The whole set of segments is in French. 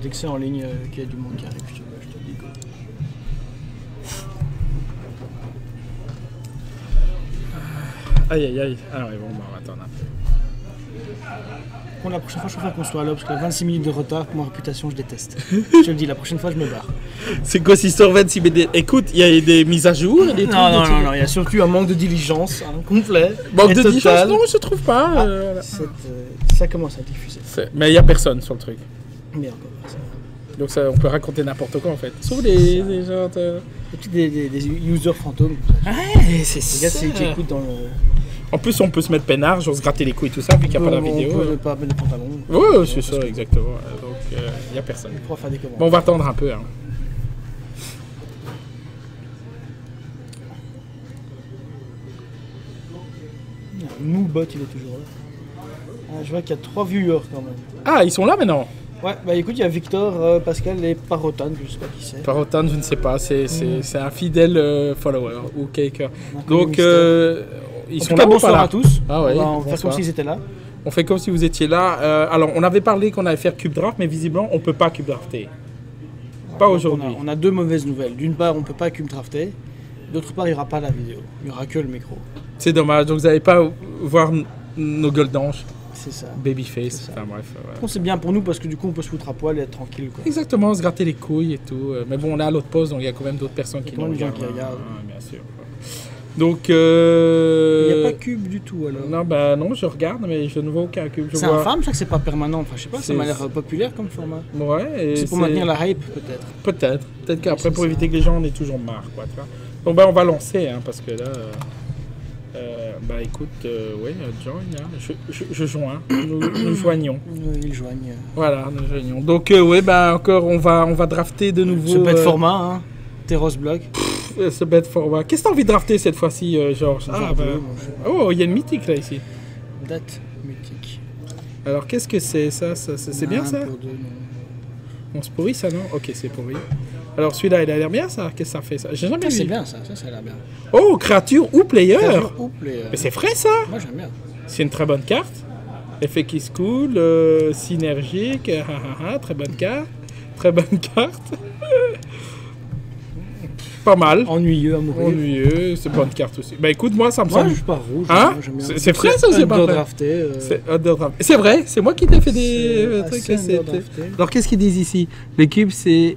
Dès que c'est en ligne, qu'il y a du monde qui arrive, je te dis quoi. Aïe aïe aïe. Alors bon, bah, on va attendre un peu. Bon, la prochaine fois, je préfère qu'on soit là, parce que 26 minutes de retard, pour ma réputation, je déteste. Je te le dis, la prochaine fois, je me barre. C'est quoi cette histoire 26 BD? Écoute, il y a des mises à jour et des trucs. Non, il y a surtout un manque de diligence complet. Manque de diligence? Non, je trouve pas. Voilà. Ça commence à diffuser. Mais il n'y a personne sur le truc. Mais encore ça. Donc ça, on peut raconter n'importe quoi en fait. Sauf des gens. Des users fantômes. Ouais, c'est ça. Les gars, qui écoutent dans le. En plus, on peut se mettre peinard, genre se gratter les couilles, tout ça, vu qu'il n'y a pas la vidéo. On peut pas mettre de pantalon. Ouais, c'est ça, exactement. Donc, il n'y a personne. On pourra faire des commandes. Bon, on va attendre un peu. Hein. Moobot, il est toujours là. Ah, je vois qu'il y a 3 viewers quand même. Ah, ils sont là maintenant? Ouais, bah écoute, il y a Victor, Pascal et Parotan, je sais pas qui c'est. Parotan, je ne sais pas, c'est un fidèle follower ou quelqu'un. Donc, ils sont là, là. Bonsoir à tous. Ah ouais, on va faire comme s'ils étaient là. On fait comme si vous étiez là. Alors, on avait parlé qu'on allait faire cube draft, mais visiblement, on ne peut pas cube drafter. Pas aujourd'hui. On a 2 mauvaises nouvelles. D'une part, on ne peut pas cube drafter. D'autre part, il n'y aura pas la vidéo. Il n'y aura que le micro. C'est dommage. Donc, vous n'allez pas voir nos gueules d'ange. C'est ça. Babyface. Enfin, bref. Bon, c'est bien pour nous parce que du coup, on peut se foutre à poil et être tranquille. Quoi. Exactement, se gratter les couilles et tout. Mais bon, on est à l'autre poste, donc il y a quand même d'autres personnes qui nous regardent. Bien sûr. Donc, il n'y a pas cube du tout alors. Non, bah non, je regarde, mais je ne vois aucun cube. C'est infâme, ça que c'est pas permanent. Enfin, je sais pas, ça m'a l'air populaire comme format. Ouais. C'est pour maintenir la hype, peut-être. Peut-être qu'après, pour éviter que les gens en aient toujours marre, quoi. Tu vois. Donc, bah, on va lancer, hein, parce que là. Bah écoute, ouais, join, hein. Je joins, nous joignons. Ils joignent. Voilà, nous joignons. Donc, ouais, bah encore, on va drafter de nouveau. Ce bête format, hein. Terros Block. Ce bête format. Qu'est-ce que t'as envie de drafter cette fois-ci, Georges? Oh, il y a une mythique là, ici. Date mythique. Alors, qu'est-ce que c'est ça? C'est bien ça? Pour 2, non. On se pourrit ça, non? Ok, c'est pourri. Alors, celui-là, il a l'air bien ça? Qu'est-ce que ça fait ça? J'ai jamais vu. C'est bien ça a l'air bien. Oh, créature ou player? Mais c'est frais ça? Moi j'aime bien. C'est une très bonne carte. Effet qui se coule, synergique, très bonne carte. Très bonne carte. Pas mal. Ennuyeux à mourir. Ennuyeux, c'est bonne carte aussi. Bah écoute, moi ça me semble. Moi je suis pas rouge. Hein? C'est frais ça ou c'est pas frais? C'est vrai, c'est moi qui t'ai fait des trucs. Alors qu'est-ce qu'ils disent ici? Les cubes c'est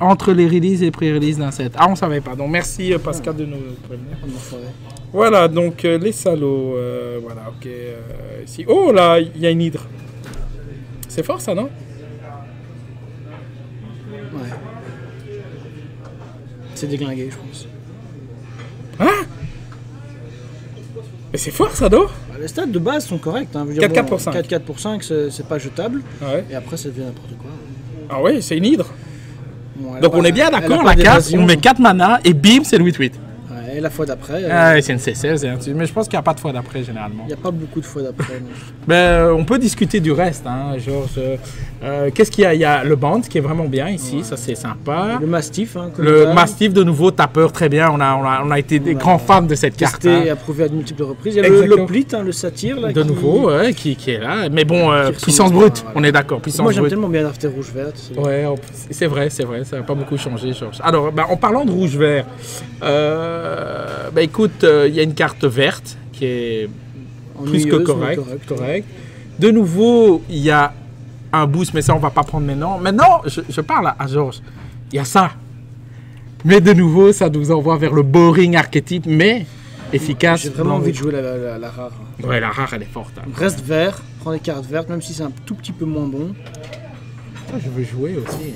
entre les releases et les pré-releases d'un set. Ah on savait pas, donc merci Pascal de nous prévenir. Voilà, donc les salauds, voilà, ok. Ici. Oh là, il y a une hydre. C'est fort ça, non? Ouais. C'est déglingué, je pense. Hein? Mais c'est fort ça, non? Les stats de base sont corrects. Hein. 4-4 pour 5. 4-4 pour 5, c'est pas jetable. Ouais. Et après, ça devient n'importe quoi. Ah ouais, c'est une hydre. Bon, donc on est bien d'accord, la carte, on met 4 mana et bim, c'est le 8-8. Ouais, et la fois d'après. Ah, c'est une C16, mais je pense qu'il n'y a pas de fois d'après généralement. Il n'y a pas beaucoup de fois d'après. Ben, on peut discuter du reste, hein, Georges. Qu'est-ce qu'il y a? Il y a le band qui est vraiment bien ici, ouais. Ça c'est sympa. Le Mastiff. Hein, le Mastiff de nouveau, tapeur très bien. On a été des grands fans de cette carte. Testé et approuvé à de multiples reprises. Il y a le Loplit, hein, le satyre. Là, de nouveau, ouais, qui est là. Mais bon, puissance brute, voilà. On est d'accord. Moi j'aime tellement bien drafter rouge-vert. Ouais, c'est vrai, ça n'a pas beaucoup changé, Georges. Alors, ben, en parlant de rouge-vert, ben, écoute, il y a une carte verte qui est plus que correcte. De nouveau, il y a un boost, mais ça, on va pas prendre maintenant. Maintenant, je parle à Georges. Il y a ça. Mais de nouveau, ça nous envoie vers le boring archétype, mais efficace. J'ai vraiment envie de jouer la rare. Ouais, la rare, elle est forte. Hein. Reste vert, prends des cartes vertes, même si c'est un tout petit peu moins bon. Je veux jouer aussi.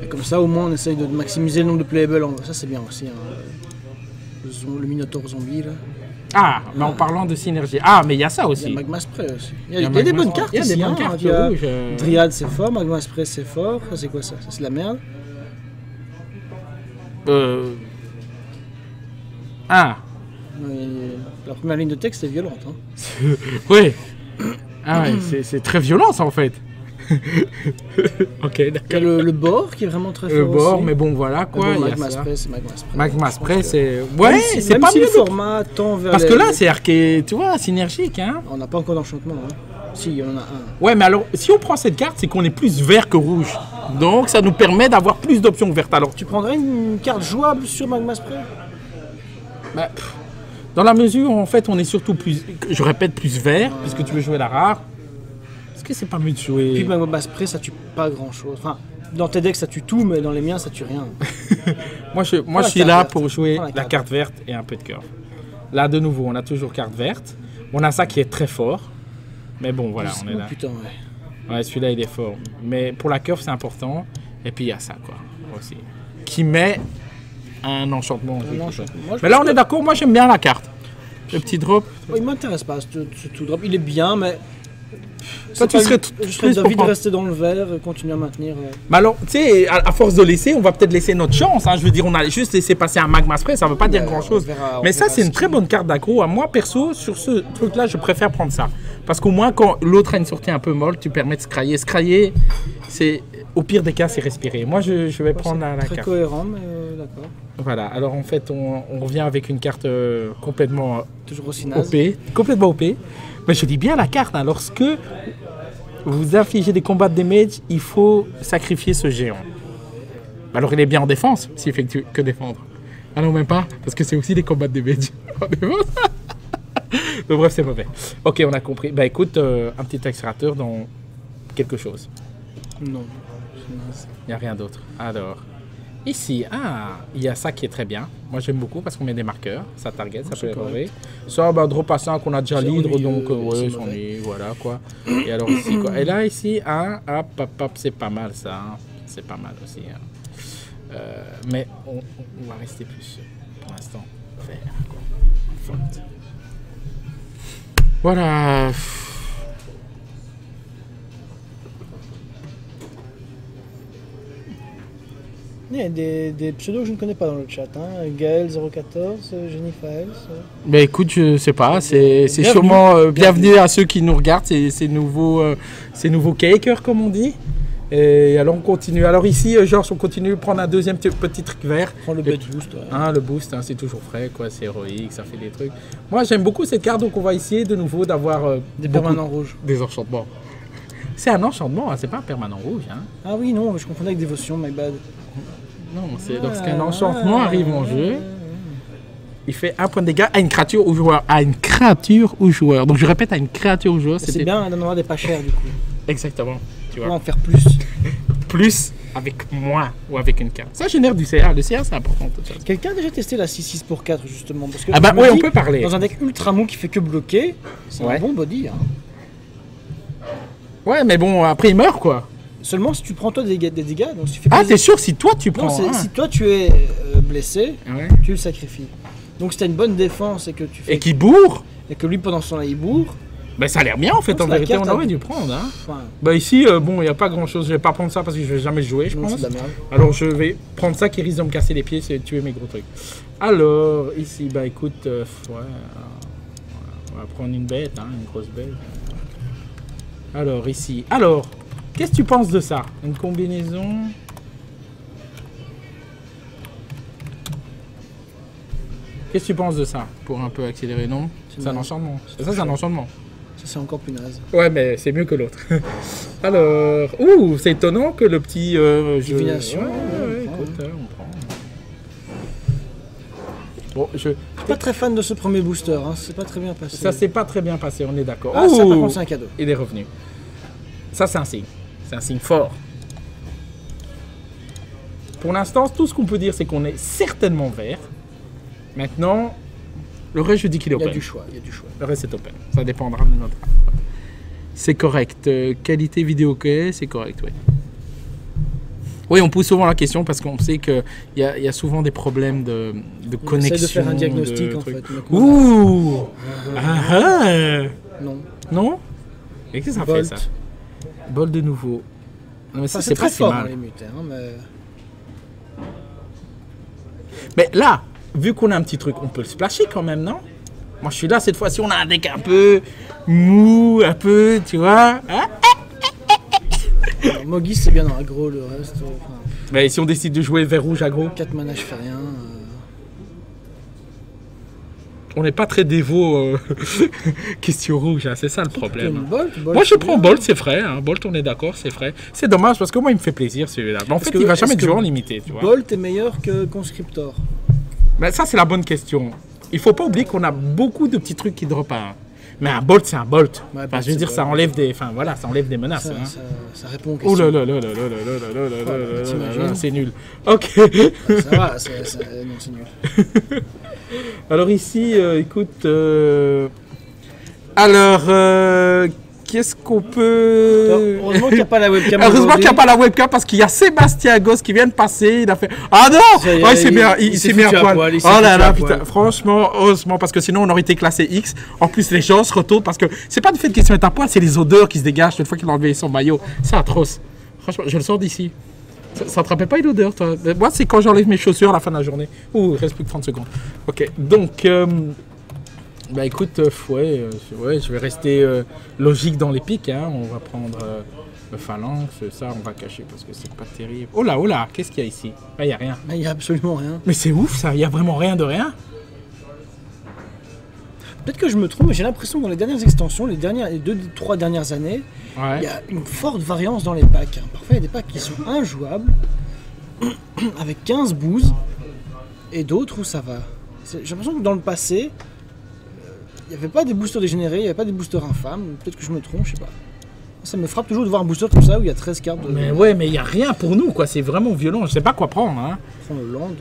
Et comme ça, au moins, on essaye de maximiser le nombre de playables. Ça, c'est bien aussi. Hein. Le Minotaur zombie, là. Ah, mais en parlant de synergie. Ah, mais il y a ça aussi. Il y a Magma Spray aussi. Il y a des bonnes cartes. Il y a des bonnes cartes rouges. Dryad, c'est fort. Magma Spray, c'est fort. Ça, c'est quoi ça? Ça, c'est de la merde. Ah. La première ligne de texte est violente. Hein. Oui. Ah ouais, c'est très violent ça en fait. Ok, d'accord. Le bord qui est vraiment très fort. Le bord, aussi. Mais bon, voilà quoi. Bon, Magma Spray, c'est Magma Spray. Magma Spray, c'est. Ouais, c'est pas si mieux. Le format tend vers. Parce que là, c'est arché, tu vois, synergique, hein. On n'a pas encore d'enchantement. Hein. Si, il y en a un. Ouais, mais alors, si on prend cette carte, c'est qu'on est plus vert que rouge. Donc, ça nous permet d'avoir plus d'options vertes. Alors, Tu prendrais une carte jouable sur Magma Spray? bah, dans la mesure où, en fait, on est surtout plus, je répète, plus vert, puisque tu veux jouer la rare. Est-ce que c'est pas mieux de jouer... Puis Magma Spray, ça tue pas grand-chose. Enfin, dans tes decks, ça tue tout, mais dans les miens, ça tue rien. Moi, je suis carte là verte. pour jouer Prends la la carte carte verte et un peu de curve. Là, de nouveau, on a toujours carte verte. On a ça qui est très fort. Mais bon, voilà, on est Oh, là. putain, ouais. Ouais, celui-là, il est fort. Mais pour la curve, c'est important. Et puis, il y a ça, quoi, aussi. Qui met un enchantement. Non, moi, je Mais là, pense on est d'accord. Moi, j'aime bien la carte. Le petit drop. Il m'intéresse pas, ce tout drop. Il est bien, mais... Toi, tu pas serais je serais plus d'avis de pour- rester dans le vert et continuer à maintenir... Mais alors, tu sais, à force de laisser, on va peut-être laisser notre chance. Hein. Je veux dire, on a juste laissé passer un Magma Spray, ça veut pas dire grand-chose. Mais ça, c'est une très bonne carte d'aggro. Moi, perso, sur ce truc-là, je préfère prendre ça. Parce qu'au moins, quand l'autre a une sortie un peu molle, tu permets de scrailler. Scrailler, c'est, au pire des cas, c'est respirer. Moi, je vais prendre la Très carte. cohérent, mais d'accord. Voilà, alors en fait, on revient avec une carte complètement Toujours aussi naze. OP. Complètement OP. Mais je dis bien la carte, hein, lorsque vous infligez des combats de damage, il faut sacrifier ce géant. Alors il est bien en défense, s'il fait que défendre. Ah non, même pas, parce que c'est aussi des combats de damage. En défense. Donc bref, c'est mauvais. Ok, on a compris. Bah écoute, un petit accélérateur dans quelque chose. Non, c'est naze. Il n'y a rien d'autre. Alors, ici, il y a ça qui est très bien. Moi, j'aime beaucoup parce qu'on met des marqueurs. Ça target, ça peut c'est évoluer. Ça, bah, drop à 5, on a déjà C'est l'hydre, ennuyeux, donc c'est ouais, mauvais. s'ennuie, voilà quoi. Et alors ici, quoi. Et là, ici, hop, c'est pas mal ça. Hein. C'est pas mal aussi. Hein. Mais on va rester plus, pour l'instant, vert. Quoi. Faute. Voilà. Il y a des pseudos que je ne connais pas dans le chat. Hein. Gaël014, Jenny Files. Ben écoute, je sais pas, c'est Bienvenue. sûrement bienvenue à ceux qui nous regardent, ces nouveaux cakers comme on dit. Et alors on continue. Alors ici, Georges, on continue, prendre un deuxième petit truc vert. Prends le bête boost. Ouais. Hein, le boost, hein, c'est toujours frais, quoi, c'est héroïque, ça fait des trucs. Moi j'aime beaucoup cette carte, donc on va essayer de nouveau d'avoir Des beaucoup permanents rouges. des enchantements. C'est un enchantement, hein, c'est pas un permanent rouge. Hein. Ah oui, non, mais je confondais avec dévotion, my bad. Non, c'est lorsqu'un enchantement arrive en jeu. Il fait un point de dégâts à une créature ou joueur. À une créature ou joueur. Donc je répète, à une créature ou joueur. C'est bien d'en avoir des pas chers du coup. Exactement. Tu Pour vois. en faire plus. Plus avec moins ou avec une carte. Ça génère du CA. Le CA, c'est important. De toute façon. Quelqu'un a déjà testé la 6-6 pour 4 justement parce que Ah bah je me oui, on dis, peut parler. Dans un deck ultra mou qui fait que bloquer, c'est Ouais. un bon body. Hein. Ouais, mais bon, après il meurt quoi. Seulement si tu prends toi des dégâts, donc si tu fais Ah, pas des- t'es sûr si toi tu prends. Non, c'est un. si toi tu es blessé, Ouais. tu le sacrifies. Donc si t'as une bonne défense et que tu fais Et qui bourre, et que lui pendant son là il bourre, ben ça a l'air bien en fait. Non, En c'est la vérité, carte on à- aurait dû prendre. Hein. enfin, Bah ici, bon, il n'y a pas grand chose. Je vais pas prendre ça parce que je vais jamais le jouer, je non, pense. c'est de la merde. Alors je vais prendre ça qui risque de me casser les pieds, c'est tuer mes gros trucs. Alors, ici, bah écoute, ouais, on va prendre une bête, hein, une grosse bête. Alors, ici. Alors, qu'est-ce que tu penses de ça? Une combinaison. Qu'est-ce que tu penses de ça? Pour un peu accélérer, non? C'est un naze. enchantement. Ça, c'est un enchantement. Ça c'est encore plus naze. Ouais, mais c'est mieux que l'autre. Alors, ouh, c'est étonnant que le petit jeu... Divination, Ouais, on prend. écoute, on prend. Bon, Je suis pas très fan de ce premier booster, hein. C'est pas très bien passé. ça s'est pas très bien passé, on est d'accord. Ah, ça par Ouh, contre c'est un cadeau. il est revenu. Ça, c'est un signe. C'est un signe fort. Pour l'instant, tout ce qu'on peut dire, c'est qu'on est certainement vert. Maintenant, le reste, je dis qu'il est Il y a open. du choix, il y a du choix. Le reste, c'est open. Ça dépendra de notre... C'est correct. Qualité vidéo que c'est correct, oui. Oui, on pose souvent la question parce qu'on sait qu'il y a souvent des problèmes de On connexion. essaie de faire un diagnostic de en trucs. fait. Donc, Ouh ah. Non. Non? Et qu'est-ce que ça fait, Bolt. ça? Bol de nouveau. Non, mais ça, Ça c'est très pas si fort dans mal. les mutants, hein, mais... Mais là, vu qu'on a un petit truc, on peut le splasher quand même, non? Moi, je suis là, cette fois-ci, on a un deck un peu mou, un peu, tu vois? Hein? Alors, Mogis c'est bien dans l'aggro, le reste. Enfin, Mais si on décide de jouer vert rouge aggro, 4 mana je fais rien. On n'est pas très dévot question rouge, hein, c'est ça le problème. Bolt, moi je prends Bolt, c'est frais. Hein. Bolt, on est d'accord, c'est frais. C'est dommage parce que moi il me fait plaisir celui-là. Mais en fait, il va jamais jouer en limité. Tu vois. Bolt est meilleur que Conscriptor. Ben, ça, c'est la bonne question. Il faut pas oublier qu'on a beaucoup de petits trucs qui drop à. Mais un Bolt, c'est un Bolt. Ouais, enfin, je veux dire, ça enlève des, enfin voilà, ça enlève des menaces. Ça répond aux questions. Oh là là là là là là là, c'est nul. Ok. Ça va, non, c'est nul. Alors ici, écoute, alors, qu'est-ce qu'on peut... Alors, heureusement qu'il n'y a pas la webcam. Heureusement qu'il n'y a pas la webcam parce qu'il y a Sébastien Gosse qui vient de passer. Il a fait... Ah non, oh, il s'est mis à poil. Oh là là, putain. Franchement, heureusement, parce que sinon on aurait été classé X. En plus, les gens se retournent parce que c'est pas le fait qu'il se mette à poil, c'est les odeurs qui se dégagent une fois qu'il a enlevé son maillot. C'est atroce. Franchement, je le sors d'ici. Ça te rappelle pas une odeur, toi? Moi, c'est quand j'enlève mes chaussures à la fin de la journée. Ouh, il reste plus que 30 secondes. Ok, donc... bah écoute, ouais, je vais rester logique dans les pics. Hein. On va prendre le phalanx, ça on va cacher parce que c'est pas terrible. Oh là, qu'est-ce qu'il y a ici? Il n'y a rien. Il n'y a absolument rien. Mais c'est ouf ça, il n'y a vraiment rien de rien. Peut-être que je me trompe, mais j'ai l'impression que dans les dernières extensions, les 2-3 dernières années, il y a une forte variance dans les packs. Parfois il y a des packs qui sont injouables, avec 15 boosts, et d'autres où ça va. J'ai l'impression que dans le passé, il n'y avait pas des boosters dégénérés, il n'y avait pas des boosters infâmes. Peut-être que je me trompe, je sais pas. Ça me frappe toujours de voir un booster comme ça où il y a 13 cartes. Mais ouais, mais il n'y a rien pour nous, quoi. C'est vraiment violent. Je sais pas quoi prendre. Hein. Prends le land.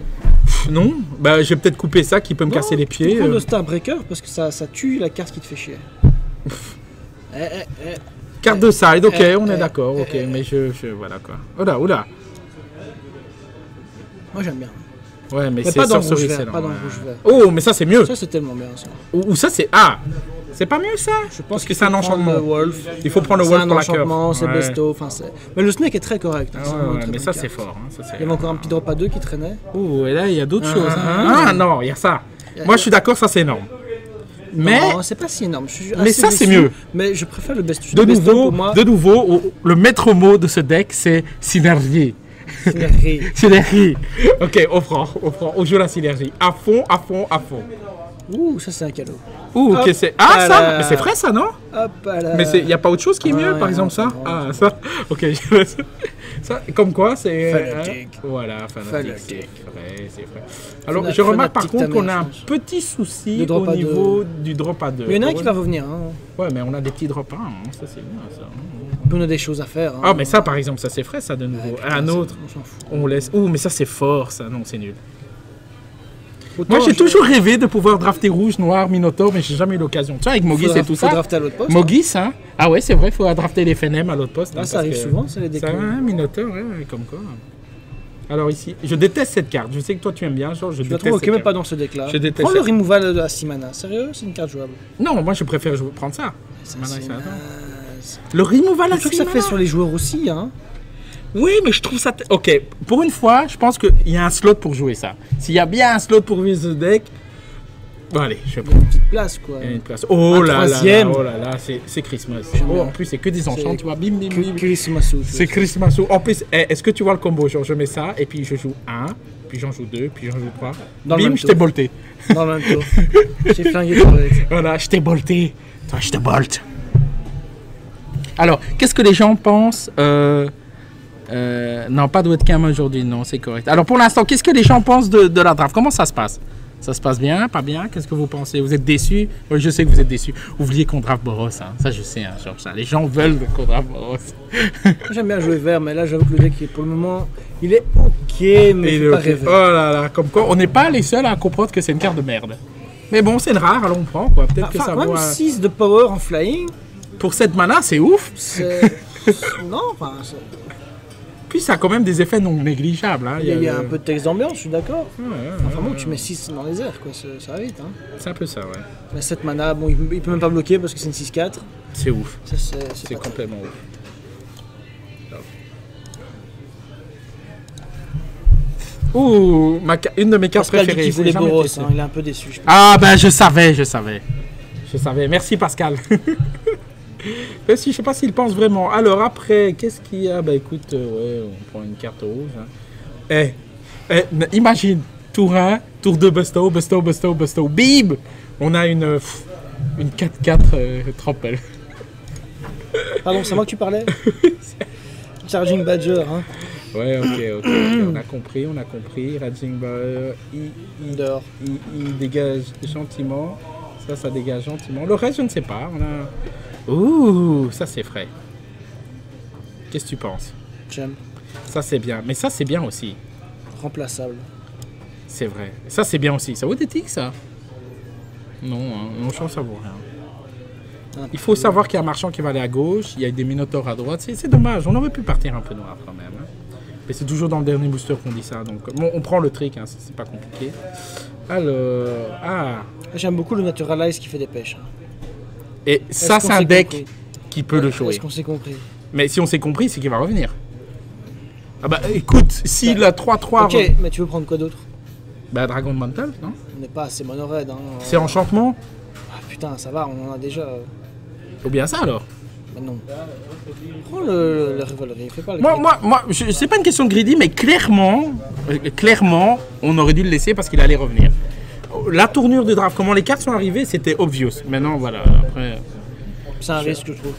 Non, bah je vais peut-être couper ça qui peut me casser les pieds. Prends le Starbreaker parce que ça tue la carte qui te fait chier. Carte de side, ok, on est d'accord. Ok, mais voilà quoi. Oula. Moi j'aime bien. Ouais, mais c'est pas dans le rouge vert, pas dans le rouge vert. Oh, mais ça c'est mieux. Ça c'est tellement bien ça. Ou ça c'est c'est pas mieux ça. Je pense que c'est un enchantement. Wolf. Il faut prendre le Wolf pour la cœur. C'est besto, enfin mais le snake est très correct. Mais ça c'est fort. Hein, il y avait encore un petit drop à 2 qui traînait. Oh, et là il y a d'autres choses. Ah non, il y a ça. Moi je suis d'accord, ça c'est énorme. Mais non, c'est pas si énorme. Mais ça c'est mieux. Mais je préfère le besto. De nouveau, le maître mot de ce deck c'est synergie. Synergie. Ok, on prend. On joue la synergie. À fond. Ouh, ça c'est un cadeau. Ouh, ok, c'est... Ah, ça. Mais c'est frais ça, non? Hop là. Mais il n'y a pas autre chose qui est mieux, par exemple ça? Ah, ça. Ok. Ça, comme quoi, c'est... Voilà, fanatique. C'est frais. Alors, je remarque par contre qu'on a un petit souci au niveau du drop à 2. Mais il y en a un qui va revenir. Ouais, mais on a des petits drops à 1. Ça, c'est bien, ça. On a des choses à faire. Ah, mais ça, par exemple, ça c'est frais, ça, de nouveau. Un autre, on laisse... Ouh, mais ça, c'est fort, ça. Non, c'est nul. Moi, j'ai toujours rêvé de pouvoir drafter rouge, noir, Minotaur, mais j'ai jamais eu l'occasion. Tu vois, avec Mogis et tout ça. Drafter à l'autre poste. Mogis, hein. Ah ouais, c'est vrai, il faut drafter les FNM à l'autre poste. Là, ça arrive souvent, c'est les décors. Ça, Minotaur, ouais, comme quoi. Alors ici, je déteste cette carte. Je sais que toi, tu aimes bien, genre, je déteste cette carte. même pas dans ce deck-là. Je déteste. Prends le removal à 6 mana. Sérieux, c'est une carte jouable. Non, moi, je préfère prendre ça. Le removal à 6 mana. C'est que ça fait sur les joueurs aussi, hein. Oui, mais je trouve ça... Ok, pour une fois, je pense qu'il y a un slot pour jouer ça. S'il y a bien un slot pour jouer ce deck... Bon, allez, je vais prendre. Une petite place, quoi. Une place. Oh là là, c'est Christmas. Oh, en plus, c'est que des enchants, tu vois. Bim, bim, bim. C'est Christmas. En plus, est-ce que tu vois le combo? Genre, je mets ça, et puis je joue 1, puis j'en joue 2, puis j'en joue 3. Bim, je t'ai bolté. Dans le même tour. J'ai flingué ton deck. Voilà, je t'ai bolté. Toi, je te bolte. Alors, qu'est-ce que les gens pensent non, pas de webcam aujourd'hui, non, c'est correct. Alors pour l'instant, qu'est-ce que les gens pensent de la draft? Comment ça se passe? Ça se passe bien, pas bien? Qu'est-ce que vous pensez? Vous êtes déçus? Oui, je sais que vous êtes déçus. Oubliez qu'on draft Boros, hein. Ça je sais, hein, genre ça. Les gens veulent qu'on draft Boros. J'aime bien jouer vert, mais là j'avoue que le deck, pour le moment, il est ok, mais il est pas rêvé. Oh là là, comme quoi, on n'est pas les seuls à comprendre que c'est une carte de merde. Mais bon, c'est rare, alors on prend quoi. Peut-être que ça vaut... Même 6 de power en flying. Pour cette mana, c'est ouf. Non, enfin... Puis ça a quand même des effets non négligeables. Hein. Il y a un peu de texte d'ambiance, je suis d'accord. Enfin bon, tu mets 6 dans les airs, quoi. Ça va vite. Hein. C'est un peu ça, ouais. Mais 7 mana, bon, il peut même pas bloquer parce que c'est une 6-4. C'est ouf. C'est complètement ouf. Ouh, une de mes cartes préférées. Qui voulait Boros, hein, il est un peu déçu. Ah ben je savais. Merci Pascal. Je sais pas s'il pense vraiment. Alors après, qu'est-ce qu'il y a? Bah écoute, ouais, on prend une carte rouge. Hein. Imagine, tour 1, tour 2, besto, bim! On a une 4-4 Trample. Pardon, c'est moi que tu parlais. Charging Badger, hein. Ouais, ok. On a compris. Raging Badger, il dégage gentiment. Ça dégage gentiment. Le reste, je ne sais pas. Ouh, ça c'est frais. Qu'est-ce que tu penses? J'aime. Ça c'est bien. Mais ça c'est bien aussi. Remplaçable. C'est vrai. Ça c'est bien aussi. Ça vaut des tics, ça? Non, hein. Non, je pense que ça vaut rien. Il faut savoir qu'il y a un marchand qui va aller à gauche, il y a des minotaures à droite. C'est dommage, on aurait pu partir un peu noir quand même. Hein. Mais c'est toujours dans le dernier booster qu'on dit ça. Donc bon, on prend le trick, hein, c'est pas compliqué. Alors, J'aime beaucoup le Naturalize qui fait des pêches. Hein. Et ça, c'est un deck qui peut le jouer. Est-ce qu'on s'est compris? Mais si on s'est compris, c'est qu'il va revenir. Ah bah écoute, s'il a 3-3... Ok, mais tu veux prendre quoi d'autre? Bah Dragon Mantle, non? On n'est pas assez mono-red. Hein. C'est enchantement? Ah putain, ça va, on en a déjà... Ou bien ça alors? Mais non. Prends le Revelry, fais pas le Moi, c'est pas une question de greedy, mais clairement, on aurait dû le laisser parce qu'il allait revenir. La tournure du draft, comment les cartes sont arrivées, c'était obvious. Maintenant, voilà, après... C'est un risque, je trouve,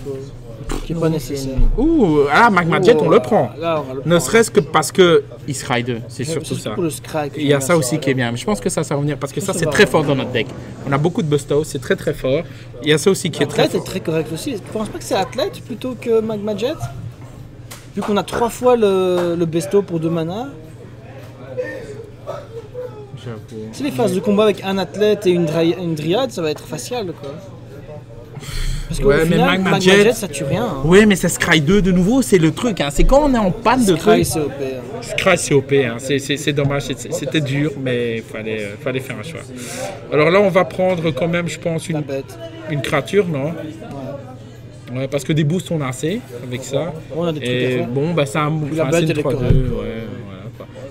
qui n'est pas nécessaire. Ouh, Magma Jet, on le prend. Là, on va le Ne serait-ce que parce que il Scry 2, c'est surtout ça. Pour le Scry, Il y a ça aussi qui est bien. Mais je pense que ça va revenir parce que ça, c'est très fort dans notre deck. On a beaucoup de Bustos, c'est très très fort. Il y a ça aussi qui est très fort. Athlète est très correct aussi. Tu penses pas que c'est Athlète plutôt que Magma Jet? Vu qu'on a 3 fois le Besto pour 2 mana. Si les phases de combat avec un Athlète et une Dryade, ça va être facial, quoi. Parce qu'au final, Magma Jet, ça tue rien. Hein. Oui, mais c'est Scry 2 de nouveau, c'est le truc. Hein. C'est quand on est en panne de trucs. Scry, c'est OP. Hein. Scry, c'est OP. Hein. C'est dommage, c'était dur, mais il fallait faire un choix. Alors là, on va prendre quand même, je pense, une créature, non? Ouais, parce que des boosts, on a assez avec ça. On a des trucs et à faire. bon, bah, c'est un 3-2.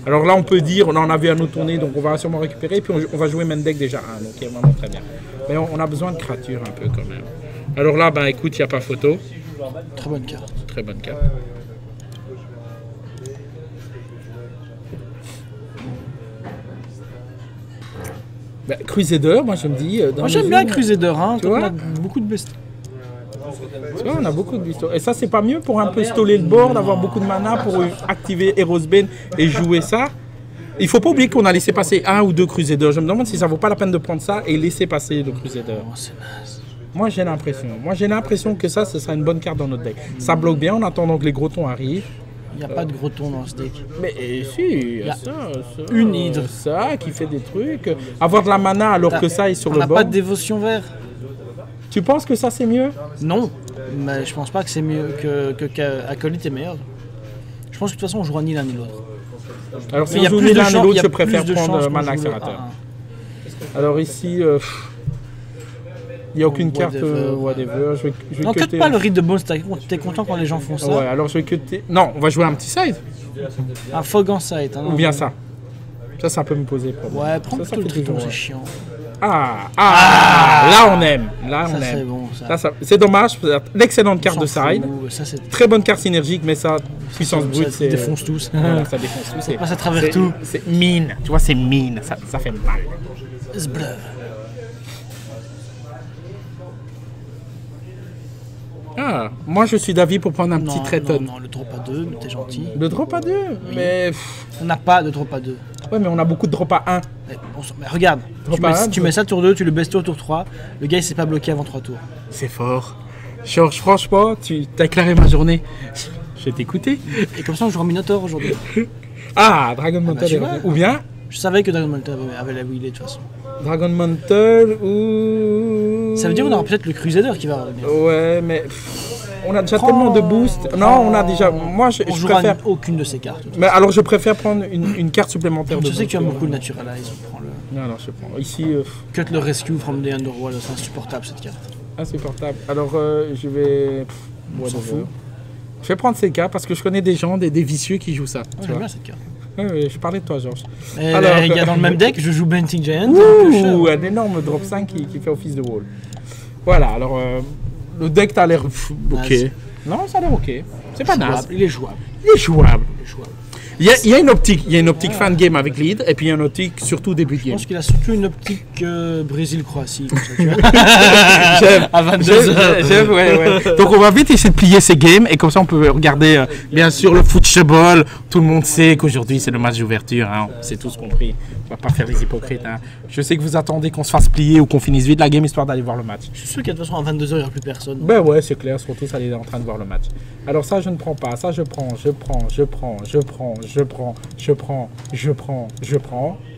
Alors là, on peut dire, on en avait un autre tourné, donc on va sûrement récupérer. Puis on va jouer main deck déjà 1, donc c'est vraiment très bien. Mais on a besoin de créatures un peu quand même. Alors là, bah écoute, il n'y a pas photo. Très bonne carte. Très bonne carte. Bah, Crusader, moi je me dis... moi j'aime bien Crusader, hein, tu vois, on a beaucoup de bestes. Tu vois, on a beaucoup de bestos. Et ça, c'est pas mieux pour un peu stoller le board, avoir beaucoup de mana pour activer Heroes Bane et jouer ça. Il faut pas oublier qu'on a laissé passer 1 ou 2 Crusaders. Je me demande si ça vaut pas la peine de prendre ça et laisser passer le Crusader. Oh, c'est naze. Moi j'ai l'impression que ça, ce sera une bonne carte dans notre deck. Ça bloque bien en attendant que les gros tons arrivent. Il n'y a pas de gros tons dans ce deck. Mais si, il y a ça, une hydre. Ça qui fait des trucs. Avoir de la mana alors que ça est sur le bord. On n'a pas de dévotion vert. Tu penses que ça c'est mieux? Non, mais je pense pas que c'est mieux qu'Acolyte est meilleur. Je pense que de toute façon on jouera ni l'un ni l'autre. Alors si on joue ni l'un ni l'autre, je préfère prendre mana accélérateur. Alors ici... il n'y a aucune carte whatever. Non, cut pas le rite de Bones, t'es content quand les gens font ça? Ouais, alors je vais cutter. Non, on va jouer un petit side. Un fog en side. Hein, ou bien ça. Ça peut me poser problème. Ouais, prends plutôt le triton, c'est chiant. Là on aime. Là on aime. C'est bon, ça. C'est dommage. L'excellente carte de side. Ça, très bonne carte synergique, mais ça, puissance brute, ça défonce tous. Voilà, ça défonce tout. Ça passe à travers tout. C'est mine. Tu vois, c'est mine. Ça fait mal. C'est bleu. Moi je suis d'avis pour prendre un petit Triton. Non, le drop à 2, mais t'es gentil. Le drop à 2 mais... On n'a pas de drop à 2. Ouais, mais on a beaucoup de drop à 1. Mais regarde, tu mets ça tour 2, tu le besto tour 3, le gars il s'est pas bloqué avant 3 tours. C'est fort. Georges, franchement, tu t'as éclairé ma journée. Je vais t'écouter. Et comme ça on joue en Minotaur aujourd'hui. Dragon Mantle. Ou bien... Je savais que Dragon Mantle avait la wheelie de toute façon. Dragon Mantle ou... Ça veut dire qu'on aura peut-être le Crusader qui va revenir. Ouais, mais on a déjà tellement de boosts. Non, on a déjà... Moi, je préfère... aucune de ces cartes. Mais alors, je préfère prendre une carte supplémentaire. Je sais que tu as beaucoup de Naturalize, prends-le. Non, alors je prends. Ici... Cut le Rescue from the Underworld, c'est insupportable cette carte. Insupportable. Alors, je vais... On s'en fout. Je vais prendre ces cartes parce que je connais des gens, des vicieux qui jouent ça. J'aime bien cette carte. Oui, je parlais de toi, Georges. Alors, il y a dans le même deck, je joue Bending Giant. Un énorme drop 5 qui fait office de wall. Voilà, alors le deck t'as l'air ok. Non, ça a l'air ok. C'est pas naze. Il est jouable. Il est jouable. Il y a une optique fin de game avec lead, et puis il y a une optique surtout début de game. Je pense qu'il a surtout une optique Brésil-Croatie. À 22h. J'aime, ouais. Donc on va vite essayer de plier ces games, et comme ça on peut regarder, bien sûr, le football. Tout le monde sait qu'aujourd'hui c'est le match d'ouverture, hein. C'est tous compris. On va pas faire les hypocrites. Hein. Je sais que vous attendez qu'on se fasse plier ou qu'on finisse vite la game histoire d'aller voir le match. Je suis sûr qu'à de toute façon à 22h il n'y aura plus personne. Ben ouais, c'est clair, surtout ça, il est en train de voir le match. Alors ça, je ne prends pas, ça je prends.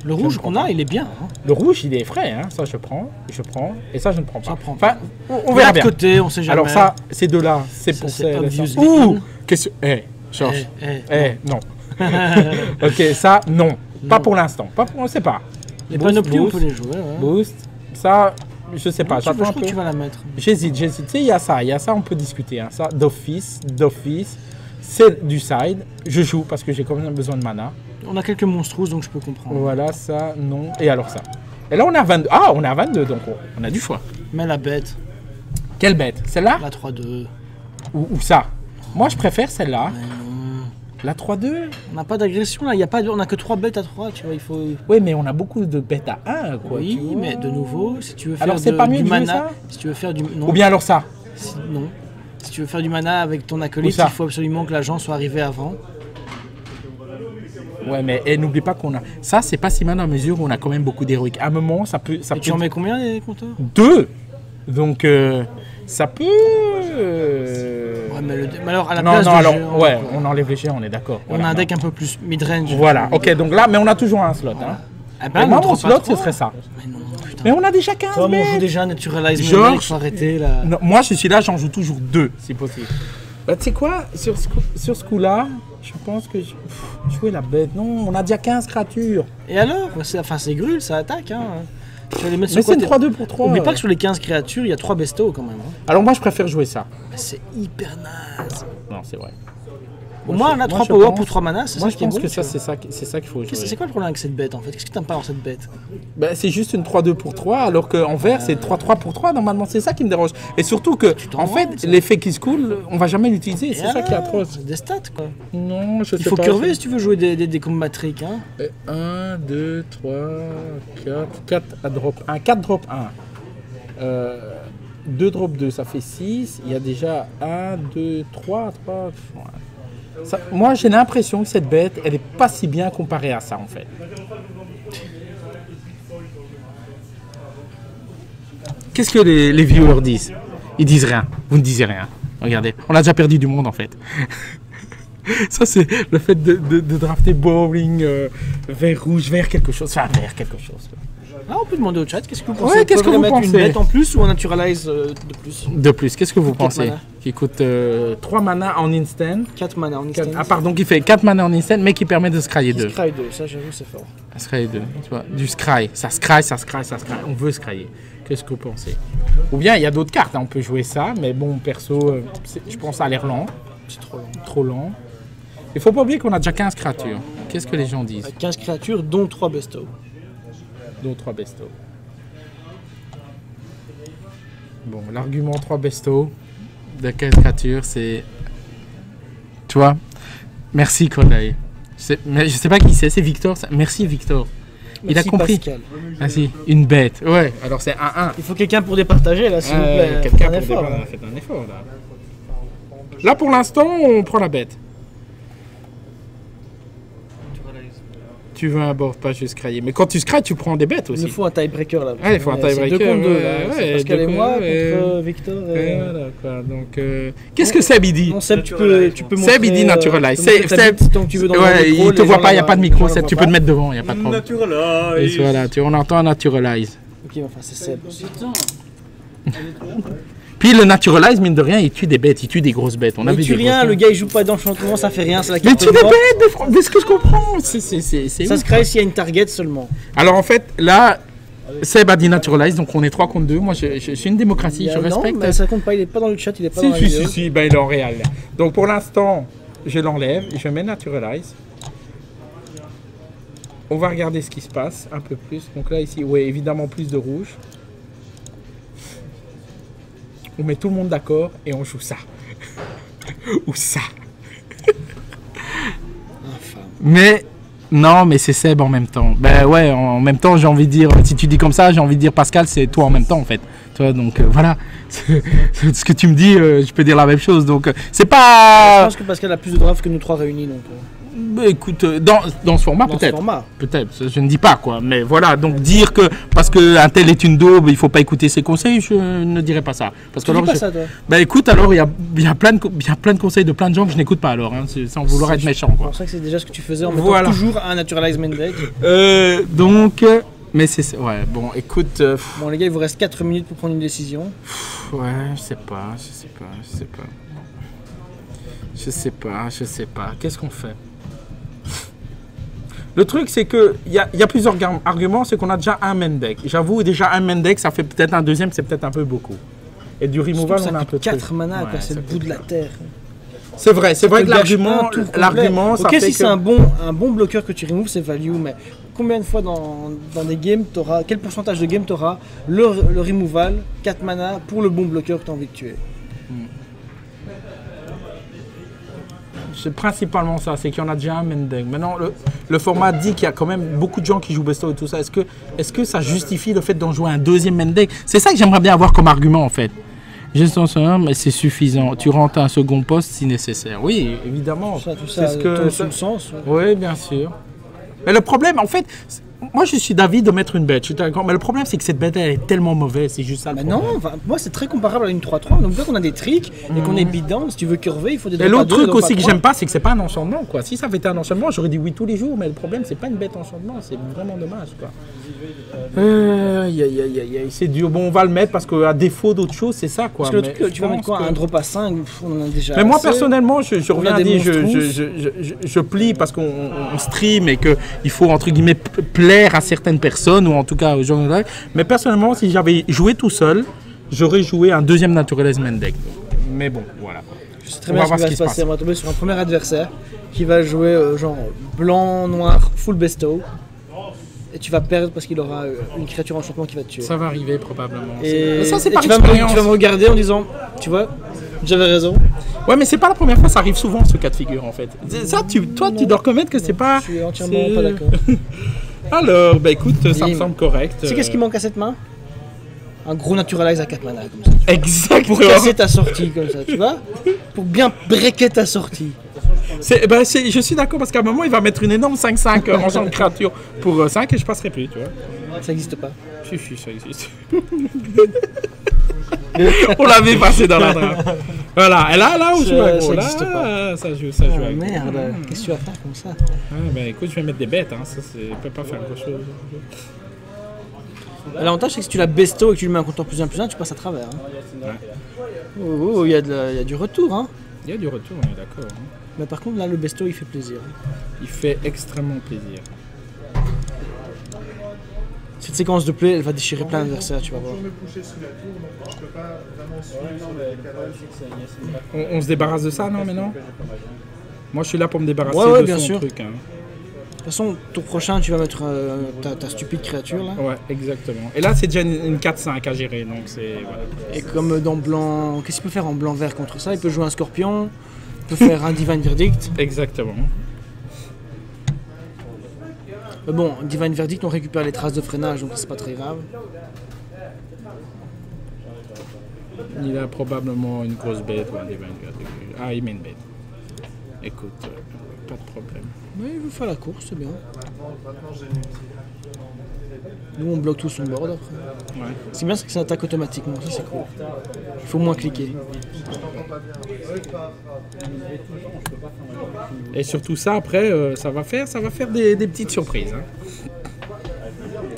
Le rouge qu'on a, il est bien. Hein. Le rouge, il est frais, hein. Ça je prends, et ça je ne prends pas. Enfin, on verra bien. Côté, on sait jamais. Alors ça, ces deux-là, c'est pour ça. Ouh, qu'est-ce que... Georges. Non. Ok, ça, non. Pas pour l'instant. On ne sait pas. Les panoplies, on peut les jouer. Ouais. Boost, ça... Je sais pas, je crois que tu vas la mettre. J'hésite. Tu sais, il y a ça, on peut discuter. Hein. Ça, d'office, c'est du side. Je joue parce que j'ai quand même besoin de mana. On a quelques monstrous, donc je peux comprendre. Voilà, ça, non. Et alors ça. Et là, on est à 22. Ah, on est à 22, donc on a du choix. Mais la bête. Quelle bête? Celle-là? La 3-2. Ou ça? Moi, je préfère celle-là. La 3-2? On n'a pas d'agression là, on n'a que 3 bêtes à 3, tu vois, il faut... Oui, mais on a beaucoup de bêtes à 1, quoi. Oui, mais de nouveau, si tu veux faire alors, c'est pas mieux du de mana... ça si tu veux faire du... Non. Ou bien alors ça? Non. Si tu veux faire du mana avec ton acolyte, il faut absolument que l'agent soit arrivé avant. Ouais, mais n'oublie pas qu'on a... Ça, c'est pas si mal à mesure où on a quand même beaucoup d'héroïques. À un moment, ça peut... Et tu en mets combien, les compteurs? 2. Donc, ça peut... Ouais, mais alors, à la place géant, ouais, on enlève les géants, on est d'accord. On a un deck un peu plus mid-range. Voilà, ok, donc là, mais on a toujours un slot. Voilà. Hein. Ah ben, mon slot, ce serait ça. Mais non, putain. Mais on a déjà 15 Toi, on joue déjà Naturalize Georges, il faut arrêter là. Non, moi, je suis là, j'en joue toujours 2, si possible. Bah, tu sais quoi, sur ce coup-là, je pense que jouer la bête. Non, on a déjà 15 créatures. Et alors? C'est grul, ça attaque. Hein. Tu vas les mettre mais c'est 3-2 pour 3. N'oublie pas que sur les 15 créatures, il y a 3 bestos quand même. Hein. Alors moi, je préfère jouer ça. Mais c'est hyper naze. Non, c'est vrai. Au moins, on a 3 power pour 3 mana, c'est ça qui est bon. Moi, je pense que c'est ça qu'il faut jouer. C'est quoi le problème avec cette bête en fait? Qu'est-ce que t'aimes pas dans cette bête? Bah, c'est juste une 3-2 pour 3, alors qu'en vert, c'est 3-3 pour 3. Normalement, c'est ça qui me dérange. Et surtout que, en fait, l'effet qui se coule, on va jamais l'utiliser. C'est ça qui est atroce. C'est des stats quoi. Non, je sais pas. Il faut curver si tu veux jouer des combats trick. Hein. 1, 2, 3, 4 à drop 1. 4 drop 1. 2 drop 2, ça fait 6. Il y a déjà 1, 2, 3. Ça, moi, j'ai l'impression que cette bête, elle est pas si bien comparée à ça, en fait. Qu'est-ce que les viewers disent? Ils disent rien. Vous ne disiez rien. Regardez, on a déjà perdu du monde, en fait. Ça, c'est le fait de drafter boring, vert, rouge, vert quelque chose. Enfin, vert quelque chose. Ah, on peut demander au chat, qu'est-ce que vous pensez? Ouais, qu'est-ce que vous pensez? Une bête en plus ou un Naturalize de plus? De plus, qu'est-ce que vous pensez? Qui coûte 3 mana en instant. 4 mana en instant. Ah pardon, qui fait 4 mana en instant, mais qui permet de scryer 2. Scry 2, ça j'avoue c'est fort. Scry 2, tu vois, du scry. Ça scry. On veut scryer. Qu'est-ce que vous pensez? Ou bien il y a d'autres cartes, hein. On peut jouer ça, mais bon, perso, je pense que ça a l'air lent. C'est trop lent. Trop lent. Il faut pas oublier qu'on a déjà 15 créatures. Qu'est-ce que les gens disent? 15 créatures, dont 3 bestos. Dont 3 bestos. Bon, l'argument 3 bestos de 15 créatures, c'est... Tu vois? Merci, Corday. Mais je sais pas qui c'est Victor. Merci, Victor. Il Merci, a compris. Pascal. Merci. Une bête. Ouais, alors c'est 1-1. Il faut quelqu'un pour départager, là, s'il vous plaît. Quelqu'un pour départager. Faites un effort, là. Là, pour l'instant, on prend la bête. Tu veux un board pas juste scrailler. Mais quand tu scrayes, tu prends des bêtes aussi. Il nous faut un tiebreaker là. Ouais, il faut un tiebreaker. 2 contre 2 là. C'est Pascal et moi contre Victor. Voilà quoi. Donc, qu'est-ce que Seb il dit? Non, Seb, tu peux montrer. Seb il dit Naturalize. Seb, tant que tu veux dans le micro, il te voit pas, il n'y a pas de micro. Seb, tu peux te mettre devant, il n'y a pas de problème. Naturalize. Et voilà, on entend Naturalize. Ok, enfin c'est Seb. Puis le Naturalize, mine de rien, il tue des bêtes, il tue des grosses bêtes. Il tue rien, le gars il joue pas d'enchantement, ça fait rien, c'est la carte. Mais il tue des bêtes, mais ce que je comprends, c'est ça se crée s'il y a une target seulement. Alors en fait, là, Seb a dit Naturalize, donc on est 3 contre 2. Moi, je suis une démocratie, je respecte. Non, mais ça compte pas, il est pas dans le chat, il est pas dans la vidéo. Si, ben il est en réel. Donc pour l'instant, je l'enlève, je mets Naturalize. On va regarder ce qui se passe un peu plus. Donc là, ici, ouais, évidemment plus de rouge. On met tout le monde d'accord et on joue ça. Ou ça. Infâme. Mais non, mais c'est Seb en même temps. Ben ouais, en même temps, j'ai envie de dire, si tu dis comme ça, j'ai envie de dire Pascal, c'est toi en même temps en fait. Tu vois, donc voilà. Ce que tu me dis, je peux dire la même chose. Donc c'est pas. Je pense que Pascal a plus de drafts que nous trois réunis. Donc, écoute, dans ce format peut-être. Peut-être, je ne dis pas quoi. Mais voilà, donc dire que parce qu'un tel est une daube, il ne faut pas écouter ses conseils, je ne dirais pas ça. Parce que tu dis pas ça, toi. Ben écoute, alors il y a plein de conseils de plein de gens que je n'écoute pas alors, hein, sans vouloir être méchant. C'est pour ça que c'est déjà ce que tu faisais en mettant toujours un Naturalize Main Deck. Donc, mais c'est... Ouais, bon, écoute... Bon les gars, il vous reste 4 minutes pour prendre une décision. Ouais, je sais pas. Je sais pas. Qu'est-ce qu'on fait? Le truc, c'est qu'il y a plusieurs arguments, c'est qu'on a déjà un main deck. J'avoue, déjà un main deck, ça fait peut-être un deuxième, c'est peut-être un peu beaucoup. Et du removal, on a un peu 4 mana, ouais, c'est le bout de la terre. C'est vrai que l'argument, ça okay, fait si c'est un bon bloqueur que tu removes, c'est value, mais combien de fois dans des games, quel pourcentage de game tu auras le removal, 4 mana, pour le bon bloqueur que tu as envie de tuer? C'est principalement ça, c'est qu'il y en a déjà un main deck. Maintenant, le format dit qu'il y a quand même beaucoup de gens qui jouent Besto et tout ça. Est-ce que ça justifie le fait d'en jouer un deuxième main deck? C'est ça que j'aimerais bien avoir comme argument en fait. Gestion sonore, mais c'est suffisant. Tu rentres un second poste si nécessaire. Oui, évidemment. C'est ce que ça sens. Oui, bien sûr. Mais le problème, en fait, moi je suis d'avis de mettre une bête. Je suis d'accord. Mais le problème, c'est que cette bête elle est tellement mauvaise. C'est juste ça. Le non, moi c'est très comparable à une 3-3. Donc, vu qu'on a des tricks et qu'on est beatdown, si tu veux curver, il faut des. Et l'autre truc aussi que j'aime pas, c'est que c'est pas un enchantement, quoi. Si ça avait été un enchantement, j'aurais dit oui tous les jours. Mais le problème, c'est pas une bête enchantement. C'est vraiment dommage, quoi. C'est dur. Bon, on va le mettre parce qu'à défaut d'autre chose, c'est ça, quoi. Parce que le truc, tu vas mettre quoi? Un drop à 5, on en a déjà. Mais moi, personnellement, je reviens à dire, je plie parce qu'on stream et qu'il faut, entre guillemets, plaire à certaines personnes ou en tout cas aux gens de live. Mais personnellement, si j'avais joué tout seul, j'aurais joué un deuxième Naturalize Main Deck. Mais bon, voilà. Je sais très bien ce qui va se passer. On va tomber sur un premier adversaire qui va jouer genre blanc, noir, full besto. Et tu vas perdre parce qu'il aura une créature enchantement qui va te tuer. Ça va arriver probablement. Et ça, c'est par expérience. Tu vas me regarder en disant, tu vois, j'avais raison. Ouais, mais c'est pas la première fois, ça arrive souvent ce cas de figure en fait. Ça, toi, tu dois reconnaître que c'est pas. Je suis entièrement pas d'accord. Alors, bah écoute, ça me semble correct. Tu sais qu'est-ce qui manque à cette main? Un gros Naturalize à 4 mana comme ça. Exactement. Pour casser ta sortie comme ça, tu vois? Pour bien breaker ta sortie. Je suis d'accord parce qu'à un moment il va mettre une énorme 5-5 enchant de créature pour 5 et je passerai plus, tu vois. Ça n'existe pas. Si, ça existe. On l'avait passé dans la draft. Voilà, et là où je joue à gros, là, ça joue à gros. Merde, qu'est-ce que tu vas faire comme ça? Écoute, je vais mettre des bêtes, hein, ça peut pas faire grand chose. L'avantage c'est que si tu la besto et que tu lui mets un compteur +1/+1, tu passes à travers. Hein. Ouais. Il y a du retour. Hein. Il y a du retour, on est d'accord. Hein. Mais par contre, là, le besto, il fait plaisir. Il fait extrêmement plaisir. Cette séquence de play, elle va déchirer plein d'adversaires, tu vas voir. On se débarrasse de ça, non, maintenant? Moi, je suis là pour me débarrasser de son truc. Hein. De toute façon, tour prochain, tu vas mettre ta stupide créature, là. Ouais, exactement. Et là, c'est déjà une 4-5 à gérer, donc c'est... Voilà. Et comme dans blanc... Qu'est-ce qu'il peut faire en blanc-vert contre ça? Il peut jouer un scorpion. Peut faire un Divine Verdict. Exactement. Mais bon, Divine Verdict, on récupère les traces de freinage, donc c'est pas très grave. Il a probablement une grosse bête ou un Divine Verdict. Ah, il met une bête. Écoute, pas de problème. Mais il veut faire la course, c'est bien. Nous, on bloque tout son board après. Ouais. C'est bien, c'est que ça attaque automatiquement, ça c'est cool. Il faut moins cliquer. Et surtout ça, après, ça va faire des petites surprises. Hein.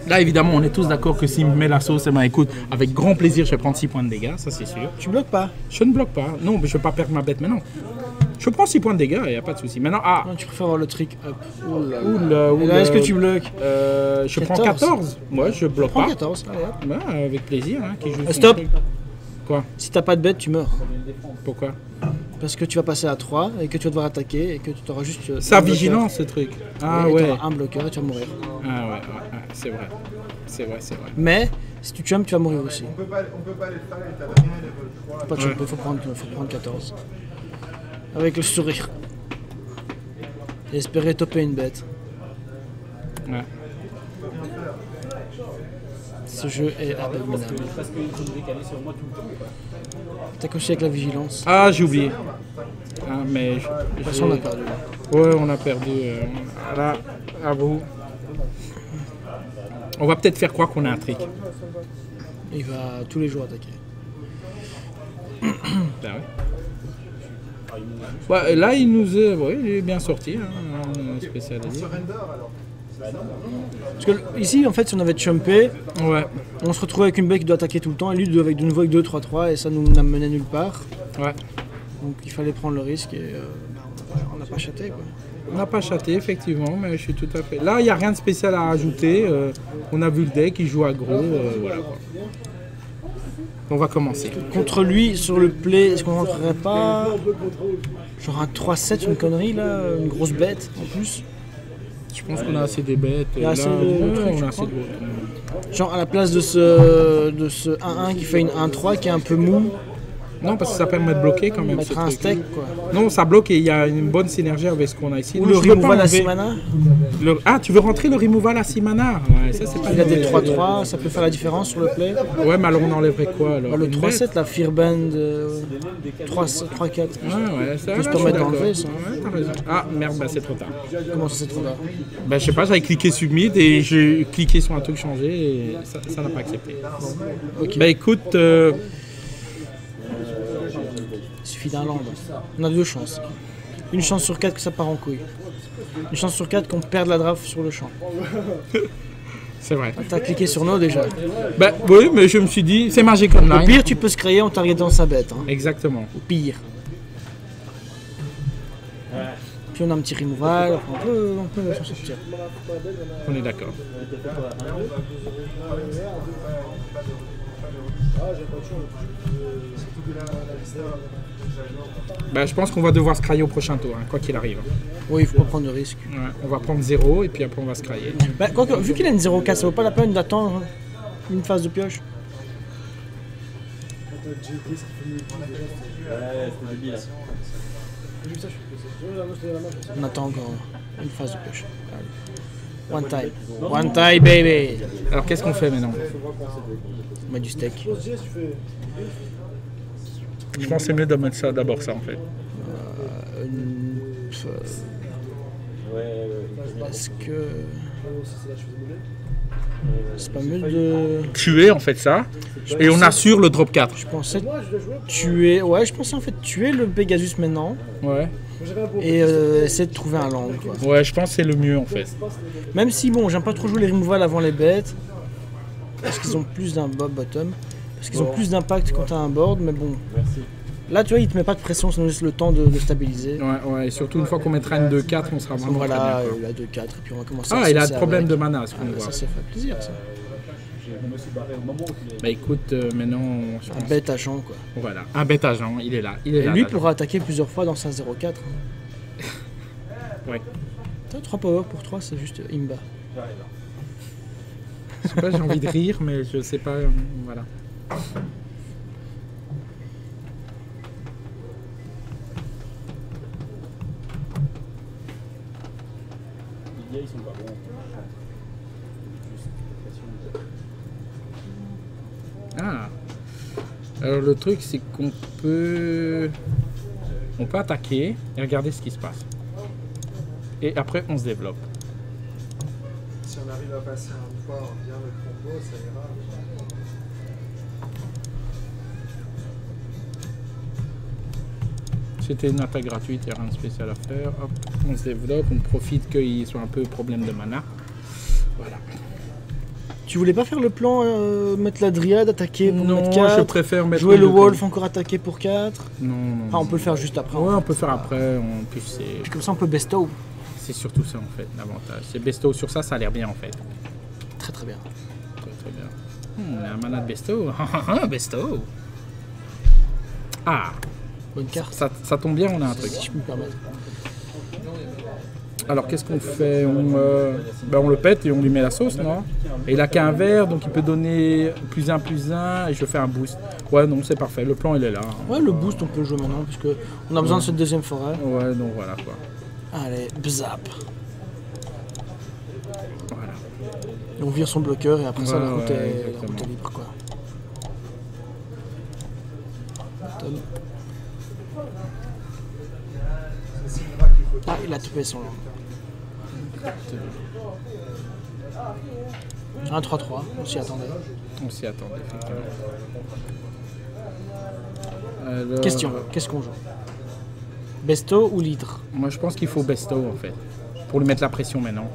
Là, évidemment, on est tous d'accord que s'il me met la sauce, écoute, avec grand plaisir, je vais prendre 6 points de dégâts, ça c'est sûr. Tu bloques pas? Je ne bloque pas. Non, mais je ne vais pas perdre ma bête maintenant. Je prends 6 points de dégâts, il n'y a pas de souci. Maintenant, non, tu préfères avoir le trick up. Oula. Est-ce que tu bloques? Je prends 14. Moi, je bloque pas. 14, allez hop. Bah, avec plaisir. Hein, qui joue stop. Quoi? Si t'as pas de bête, tu meurs. Pourquoi? Parce que tu vas passer à 3 et que tu vas devoir attaquer et que tu auras juste. Sa vigilance, ce truc. Ah ouais. Tu auras un bloqueur et tu vas mourir. Ah ouais, c'est vrai. C'est vrai. Mais si tu jumps, tu vas mourir aussi. On peut pas les faire et t'as rien à level 3. Faut pas jumper, faut prendre 14. Avec le sourire. Et espérer toper une bête. Ouais. Ce jeu est abominable. T'as coché avec la vigilance. Ah, j'ai oublié. Ah, mais De toute façon, on a perdu. Ouais, on a perdu. Là, à vous. On va peut-être faire croire qu'on a un trick. Il va tous les jours attaquer. Ben ouais. Ouais, là, il nous est, ouais, il est bien sorti. Hein, spécial à dire. Parce que ici, en fait, si on avait chumpé, Ouais. on se retrouvait avec une bête qui doit attaquer tout le temps, et lui avec de nouveau avec 2-3-3, et ça nous n'amenait nulle part. Ouais. Donc il fallait prendre le risque, et on n'a pas chaté, quoi. On n'a pas chaté, effectivement, mais je suis tout à fait. Là, il n'y a rien de spécial à rajouter. On a vu le deck, il joue aggro. Voilà quoi. On va commencer. Contre lui, sur le play, est-ce qu'on rentrerait pas genre un 3-7, une connerie là, une grosse bête en plus? Je pense qu'on a assez des bêtes. Il y a Là, assez de trucs, on je a assez crois. de... Genre à la place de ce 1-1 qui fait une 1-3 qui est un peu mou, Non, parce que ça permet de bloquer quand même. mettre ce un truc. steak quoi. Non, ça bloque et il y a une bonne synergie avec ce qu'on a ici. Ou Non, le je veux pas removal à enlever 6 mana. Ah, tu veux rentrer le removal à 6 mana? Ouais, ça c'est pas Il a des une- 3-3, ça peut faire la différence sur le play. Ouais, mais alors on enlèverait quoi alors? Le Une 3-7, la Fearband 3-4. bête. Ouais, ça peut se va, permettre je suis d'enlever, d'accord. ça. Ouais, t'as raison. Ah merde, bah c'est trop tard. Comment ça c'est trop là? Bah je sais pas, j'avais cliqué submit et j'ai cliqué sur un truc changé et ça n'a pas accepté. Ok. Bah écoute, Il suffit d'un land. On a deux chances. Une chance sur 4 que ça part en couille. Une chance sur 4 qu'on perde la draft sur le champ. c'est vrai. T'as cliqué sur no déjà. Bah oui, mais je me suis dit, c'est Magic Au Online. pire, tu peux se créer en targetant sa bête. Hein. Exactement. Au pire. Puis on a un petit removal, enfin, on peut s'en sortir. On est d'accord. Bah je pense qu'on va devoir se crailler au prochain tour, hein, quoi qu'il arrive. Oui, il faut pas prendre de risque. Ouais, on va prendre 0 et puis après on va se crailler. Bah, quoique, vu qu'il a une 0-4, ça vaut pas la peine d'attendre une phase de pioche. On attend encore une phase de pioche. Allez. One time. One time, baby. Alors qu'est-ce qu'on fait maintenant? On met du steak. Je pense que c'est mieux de mettre ça d'abord ça en fait. Est-ce que. C'est pas mieux de. Tuer en fait ça et on assure le drop 4. Je pensais tuer. Ouais, je pensais en fait tuer le Pegasus maintenant Ouais. et essayer de trouver un land. Quoi. Ouais, je pense que c'est le mieux en fait. Même si, bon, j'aime pas trop jouer les removals avant les bêtes parce qu'ils ont plus d'un bottom. Parce qu'ils ont plus d'impact quand t'as un board, mais bon. Là, tu vois, il te met pas de pression, ça nous laisse le temps de stabiliser. Ouais, et surtout une fois qu'on mettra une 2-4, on sera vraiment Voilà, très bien, la 2-4, et puis on va commencer quoi. à Ah, il a saucer de problème avec. de mana, ce qu'on voit. Ça fait plaisir, ça. Bah écoute, maintenant, je Un pense... bête agent, quoi. Voilà, un bête agent, il est là. Il est Et là, lui là. pourra attaquer plusieurs fois dans sa 0-4. Ouais. 3 power pour 3, c'est juste imba. Je sais pas, j'ai envie de rire, mais je sais pas, voilà. Ils sont pas bons. Ah. Alors le truc, c'est qu'on peut... On peut attaquer et regarder ce qui se passe. Et après, on se développe. Si on arrive à passer une fois bien le combo, ça ira. C'était une attaque gratuite, il n'y a rien de spécial à faire. Hop, on se développe, on profite qu'il soit un peu problème de mana. Voilà. Tu voulais pas faire le plan, mettre la dryade, attaquer pour Non, mettre 4, je préfère mettre jouer les le deux wolf, comme- encore attaquer pour 4. Non. Enfin, on peut le faire juste après. Ouais, hein. on peut faire après. En plus, c'est... Puis comme ça, on peut bestow. C'est surtout ça en fait, l'avantage. C'est besto sur ça, ça a l'air bien en fait. Très très bien. Très bien. On a un mana de besto. Besto. Ah, Bonne carte, ça tombe bien, on a un truc. si je peux me permettre. Alors qu'est-ce qu'on fait? On le pète et on lui met la sauce, non? Et il a qu'un vert, donc il peut donner +1/+1 et je fais un boost. Ouais, non, c'est parfait, le plan il est là. Ouais, le boost, on peut le jouer maintenant, puisque on a besoin de cette deuxième forêt. Ouais, donc voilà quoi. Allez, bzap. Voilà. Et on vire son bloqueur et après ça, la route est exactement. libre, quoi. Tom. Ah, il a topé son land. Un 3-3, on s'y attendait. On s'y attendait, effectivement. Alors, Question, qu'est-ce qu'on joue? Besto ou l'hydre? Moi, je pense qu'il faut besto, en fait. Pour lui mettre la pression maintenant.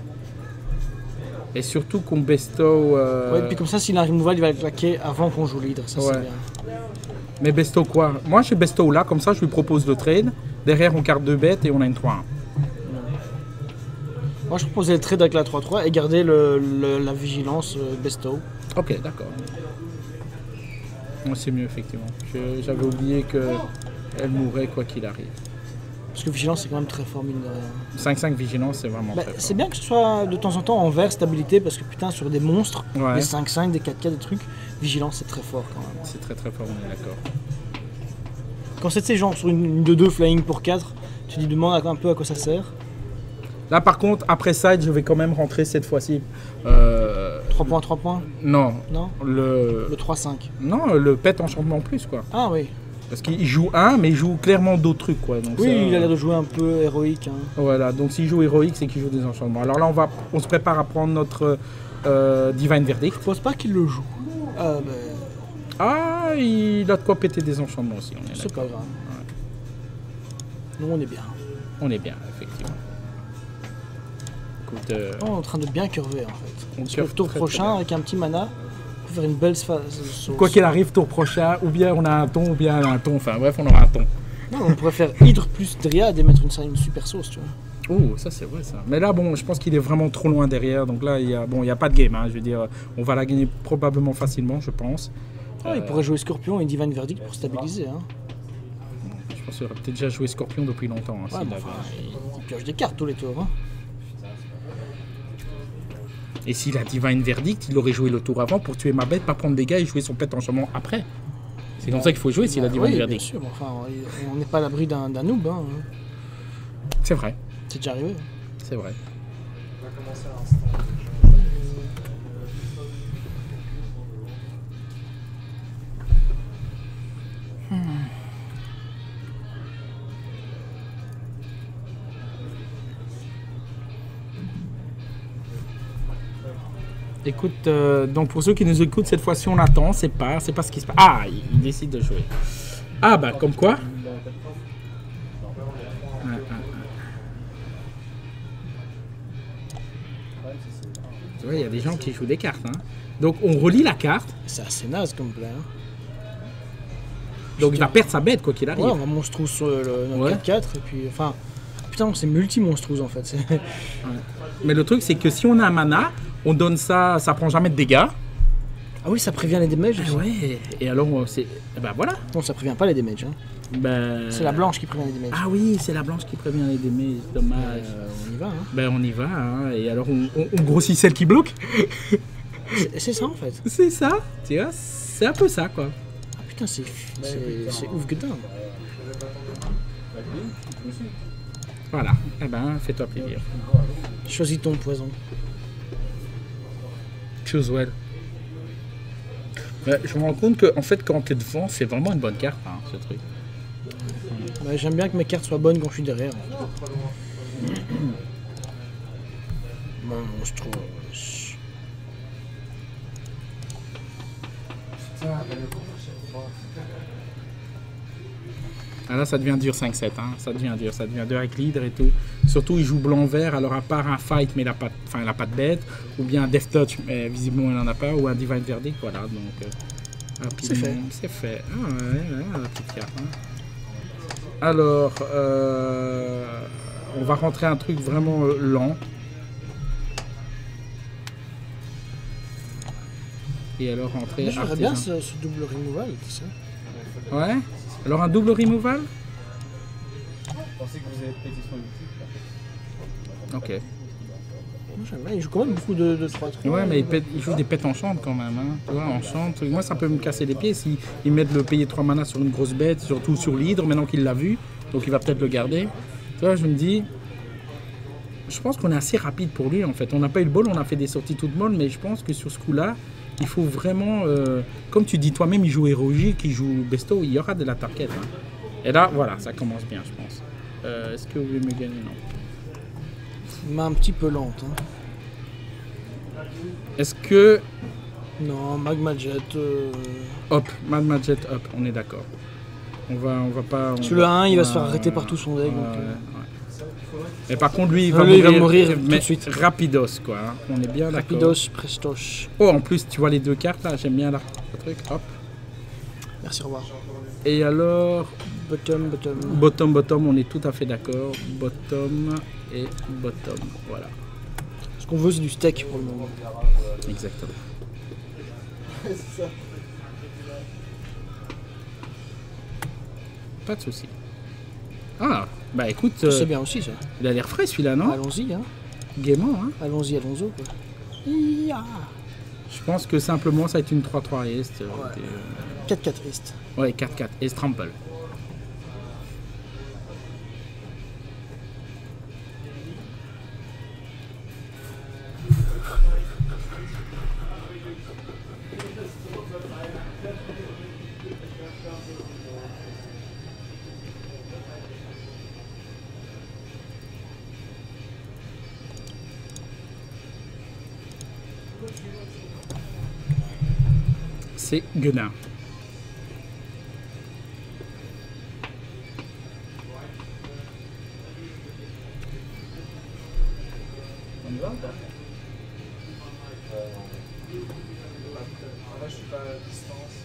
Et surtout qu'on besto... Ouais, puis comme ça, s'il a un removal, il va le claquer avant qu'on joue l'hydre, ça Ouais. c'est bien. Mais besto quoi? Moi, j'ai besto là, comme ça, je lui propose le trade. Derrière, on carte 2 bêtes et on a une 3-1. Moi, je proposais le trade avec la 3-3 et garder la vigilance Besto. Ok, d'accord. Moi, c'est mieux, effectivement. J'avais oublié qu'elle mourrait quoi qu'il arrive. Parce que vigilance, c'est quand même très fort, mine de rien. 5-5 vigilance, c'est vraiment Bah, très fort. c'est bien que ce soit de temps en temps en vert stabilité, parce que putain, sur des monstres, Ouais. des 5-5, des 4-4, des trucs, vigilance, c'est très fort quand même. C'est très très fort, on est d'accord. Quand c'est ces gens sur une 2-2 flying pour 4, tu te demandes un peu à quoi ça sert. Là, par contre, après side, je vais quand même rentrer cette fois-ci. 3 points, 3 points? Non, Non? le... Le 3-5. Non, le pet enchantement en plus, quoi. Ah oui. Parce qu'il joue un, mais il joue clairement d'autres trucs, quoi. Donc Oui, ça- il a l'air de jouer un peu héroïque. Hein. Voilà, donc s'il joue héroïque, c'est qu'il joue des enchantements. Alors là, on se prépare à prendre notre Divine Verdict. Je pense pas qu'il le joue. Ah, ben, Ah, il a de quoi péter des enchantements aussi, on est c'est d'accord. pas grave. Nous, on est bien. On est bien, effectivement. Écoute, On est en train de bien curver en fait. On Parce que le curve tour très, très prochain, bien. avec un petit mana, on peut faire une belle sauce. quoi qu'il arrive, tour prochain, ou bien on a un ton, ou bien on a un ton. Enfin bref, on aura un ton. Non, on pourrait faire Hydre plus Dryad et mettre une super sauce, tu vois. Oh, ça c'est vrai ça. Mais là, bon, je pense qu'il est vraiment trop loin derrière. Donc là, il y a pas de game. Hein, je veux dire, on va la gagner probablement facilement, je pense. Ah, il pourrait jouer Scorpion et Divine Verdict pour stabiliser. Hein. Je pense qu'il aurait peut-être déjà joué Scorpion depuis longtemps. Hein, Ouais, s'il mais avait. enfin, il pioche des cartes tous les tours. Hein. Et s'il a Divine Verdict, il aurait joué le tour avant pour tuer ma bête, pas prendre des dégâts et jouer son pet enchantement après. C'est comme ça qu'il faut jouer s'il a Divine Oui, bien Verdict. sûr. Enfin, on n'est pas à l'abri d'un noob. Hein. C'est vrai, C'est déjà arrivé. c'est vrai. On va commencer à l'instant. Écoute, donc pour ceux qui nous écoutent, cette fois-ci on attend, c'est pas ce qui se passe. Ah, il décide de jouer. Ah bah comme quoi. Tu vois, il y a des gens qui jouent des cartes. Hein. Donc on relie la carte, C'est assez naze comme plan. Hein. donc il va perdre sa bête quoi qu'il arrive. Ouais, on va monstrous sur le Ouais. 4-4 et puis enfin. Putain, c'est multi-monstrous en fait. c'est- Mais le truc c'est que si on a un mana, on donne ça, ça prend jamais de dégâts. Ah oui, ça prévient les damages. aussi. Ouais. Et alors c'est, bah voilà. Non, ça prévient pas les damages. Hein. Ben... C'est la blanche qui prévient les damages. Ah oui, c'est la blanche qui prévient les damages. Dommage. On y va. Hein. Ben on y va, hein. Et alors on grossit celle qui bloque. C'est ça en fait. C'est ça, tu vois, c'est un peu ça quoi. Ah putain, c'est ouf que dingue. Voilà, eh ben fais-toi plaisir. Choisis ton poison. Choose well. Je me rends compte que en fait quand t'es devant, c'est vraiment une bonne carte, hein, ce truc. Bah, j'aime bien que mes cartes soient bonnes quand je suis derrière. Monstrous. Ah là ça devient dur 5-7, hein. Ça devient dur avec l'hydre et tout. Surtout il joue blanc-vert, alors à part un fight mais il a pas de bête, ou bien un Death Touch mais visiblement il n'en a pas, ou un Divine Verdict, voilà donc rapidement, c'est fait. Ah ouais, la petite carte. Hein. Alors on va rentrer un truc vraiment lent. Et alors rentrer. J'aimerais bien artisan. ce double removal, tu sais. Ouais. Alors un double removal. Pensez que vous avez pétition utile. Ok. Moi, j'aime bien. Il joue quand même beaucoup de 3-3. Ouais, mais il joue des pets en chambre quand même. Hein. Tu vois, en chambre. Moi, ça peut me casser les pieds si ils mettent le payer 3 mana sur une grosse bête, surtout sur l'hydre, maintenant qu'il l'a vu. Donc il va peut-être le garder. Tu vois, je me dis. je pense qu'on est assez rapide pour lui en fait. On n'a pas eu le bol, on a fait des sorties toutes molles, mais je pense que sur ce coup-là, il faut vraiment, comme tu dis toi-même, il joue héroïque, il joue besto, il y aura de la target. Hein. Et là, voilà, ça commence bien, je pense. Est-ce que vous voulez me gagner? Non. Mais un petit peu lente. Hein. Est-ce que... Non, Magma Jet... Hop, Magma Jet, hop, on est d'accord. On va pas... Sur le 1, il va se faire arrêter par tout son deck. Et par contre, lui, il va mourir tout de suite. Rapidos, quoi. Hein. On est bien d'accord. Rapidos, prestoche. Oh, en plus, tu vois les deux cartes, là. J'aime bien le truc. Hop. Merci, au revoir. Et alors... Bottom, on est tout à fait d'accord. Bottom et bottom, voilà. Ce qu'on veut, c'est du steak pour le moment. Exactement. Pas de souci. Ah, bah écoute... C'est bien aussi, ça. Il a l'air frais, celui-là, non? Allons-y, hein. Gaiement, hein. Allons-y, allons-y, quoi. Je pense que simplement, ça va être une 3-3 Est. 4-4 Est. Ouais, 4-4 Est Trample. C'est Guenin. On y va ou pas? Là, je suis pas à distance.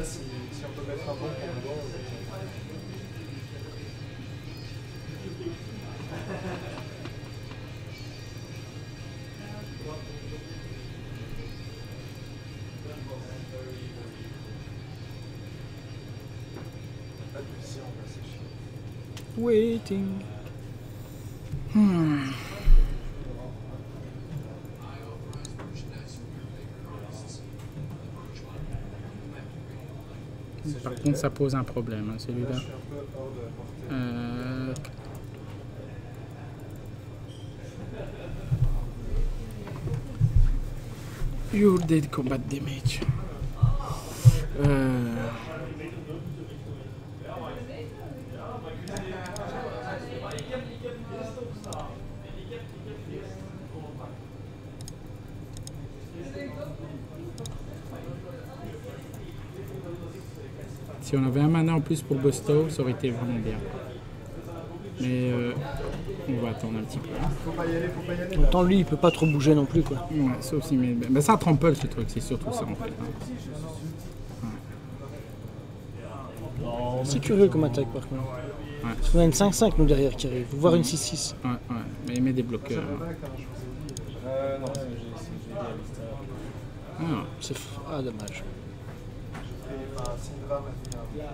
Si on peut mettre un bon pour le bon. Waiting. Par contre, ça pose un problème, hein, celui-là. Your dead combat damage. Si on avait un mana en plus pour Bestow, ça aurait été vraiment bien. Mais on va attendre un petit peu. Faut pas y aller, faut pas y aller. En même temps, lui, il peut pas trop bouger non plus, quoi. Ouais, sauf si... Mais ça trample ce truc, c'est surtout ça en fait. Hein. C'est curieux comme attaque, par contre. Ouais. Parce qu'on a une 5-5, nous, derrière, qui arrive. Voire une 6-6. Ouais, mais il met des bloqueurs. Non, Hein. Non, j'ai dit à l'extérieur. Ah, dommage. Syndra m'a dit un...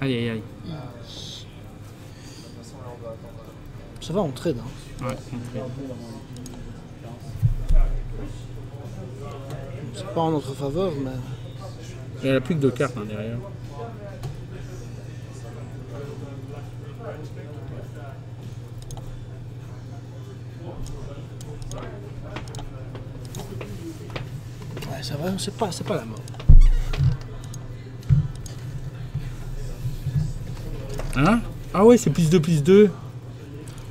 Aïe aïe aïe. Ça va, on trade. Hein. Ouais, on trade. C'est pas en notre faveur, mais... Il n'y a plus que 2 cartes hein, derrière. Ouais, c'est vrai, c'est pas la mort. Hein? Ah ouais, c'est +2/+2.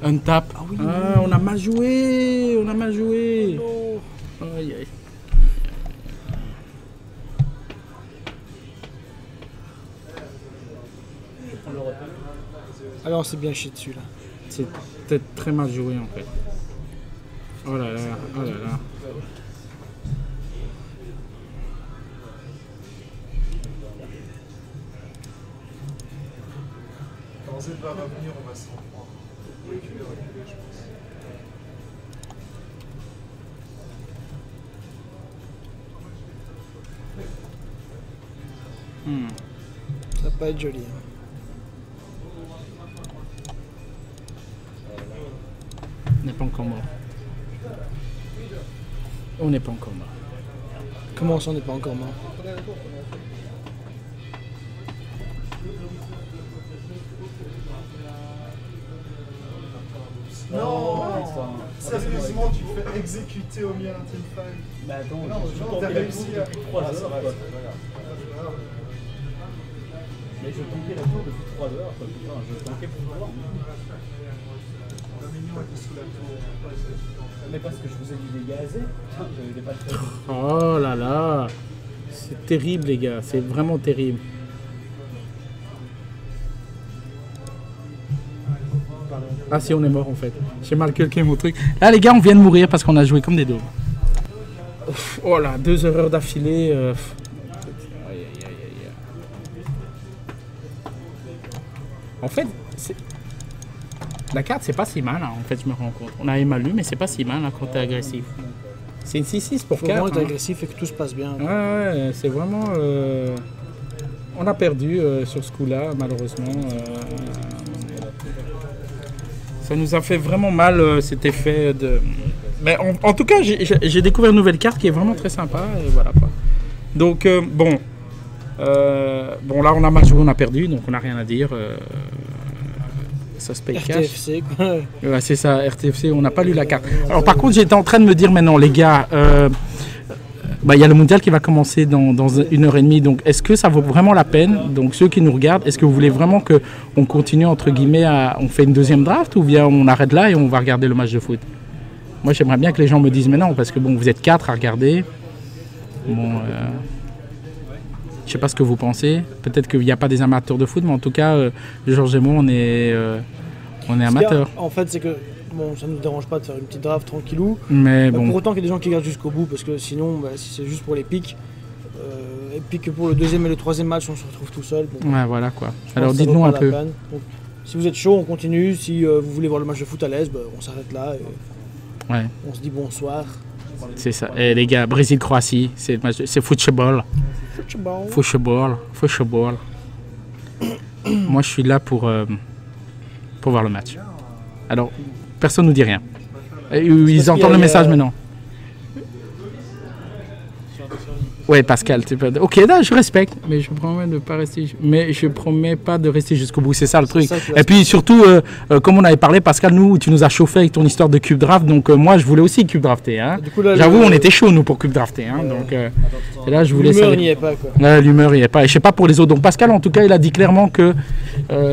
Un tap. Ah oui. Ah, on a mal joué. On a mal joué. Aïe aïe. Alors, c'est bien chier dessus, là. C'est peut-être très mal joué en fait. Oh là là, oh là là. Quand Z va revenir, on va s'en prendre. Reculer, je pense. Ça va pas être joli. On n'est pas encore mort. On n'est pas encore mort. Comment ça, on n'est pas encore mort? Non, sérieusement, tu te fais exécuter au milieu d'un team fight. Mais attends, t'as réussi à... depuis 3 heures. Mais je tankais la tour depuis 3 heures, quoi. Putain, je tankais pour toi. Le mignon était sous la tour. Mais parce que je faisais du dégât à Z. J'avais des pas très... Oh là là. C'est terrible, les gars. C'est vraiment terrible. Ah si, on est mort en fait. J'ai mal calculé mon truc. Là les gars, on vient de mourir parce qu'on a joué comme des dos. Oh là, 2 erreurs d'affilée. En fait, la carte c'est pas si mal, hein, en fait je me rends compte. On avait mal lu, mais c'est pas si mal hein, quand t'es agressif. C'est une 6-6 pour 4. Faut vraiment être hein. agressif et que tout se passe bien. Ouais, c'est vraiment... On a perdu sur ce coup-là, malheureusement. Ça nous a fait vraiment mal cet effet de... Mais en tout cas, j'ai découvert une nouvelle carte qui est vraiment très sympa. Et voilà, quoi. Donc, bon, là, on a mal joué, on a perdu, donc on n'a rien à dire. Ça se paye cash. RTFC, quoi. Ouais, c'est ça, RTFC, on n'a pas lu la carte. Alors, par contre, j'étais en train de me dire maintenant, les gars... il y a le mondial qui va commencer dans 1h30, donc est-ce que ça vaut vraiment la peine? Donc ceux qui nous regardent, est-ce que vous voulez vraiment qu'on continue entre guillemets on fait une deuxième draft ou bien on arrête là et on va regarder le match de foot? Moi j'aimerais bien que les gens me disent mais non, parce que bon, vous êtes 4 à regarder. Bon, je sais pas ce que vous pensez. Peut-être qu'il n'y a pas des amateurs de foot, mais en tout cas, Georges et moi on est amateurs. En fait, c'est que bon, ça ne nous dérange pas de faire une petite draft tranquillou. Mais bon. Pour autant qu'il y ait des gens qui regardent jusqu'au bout, parce que sinon, si c'est juste pour les pics, et puis que pour le deuxième et le troisième match, on se retrouve tout seul. Bon, ouais, voilà quoi. Alors dites-nous un peu. Donc, si vous êtes chaud, on continue. Si vous voulez voir le match de foot à l'aise, on s'arrête là. Et on se dit bonsoir. C'est ça. Et les gars, Brésil-Croatie, c'est football. Football. Moi, je suis là pour voir le match. Alors, personne ne nous dit rien. Ils entendent le message maintenant. Ouais, Pascal. Ok, là, je respecte, mais je promets de pas rester. Mais je promets pas de rester jusqu'au bout. C'est ça le truc. Et puis surtout, comme on avait parlé, Pascal, tu nous as chauffé avec ton histoire de cube draft. Donc moi, je voulais aussi cube drafter. Hein. J'avoue, on était chaud nous pour cube drafter. Hein, donc et là, je voulais. L'humeur n'y est pas, quoi. L'humeur n'y est pas. Et je sais pas pour les autres. Donc Pascal, en tout cas, il a dit clairement que.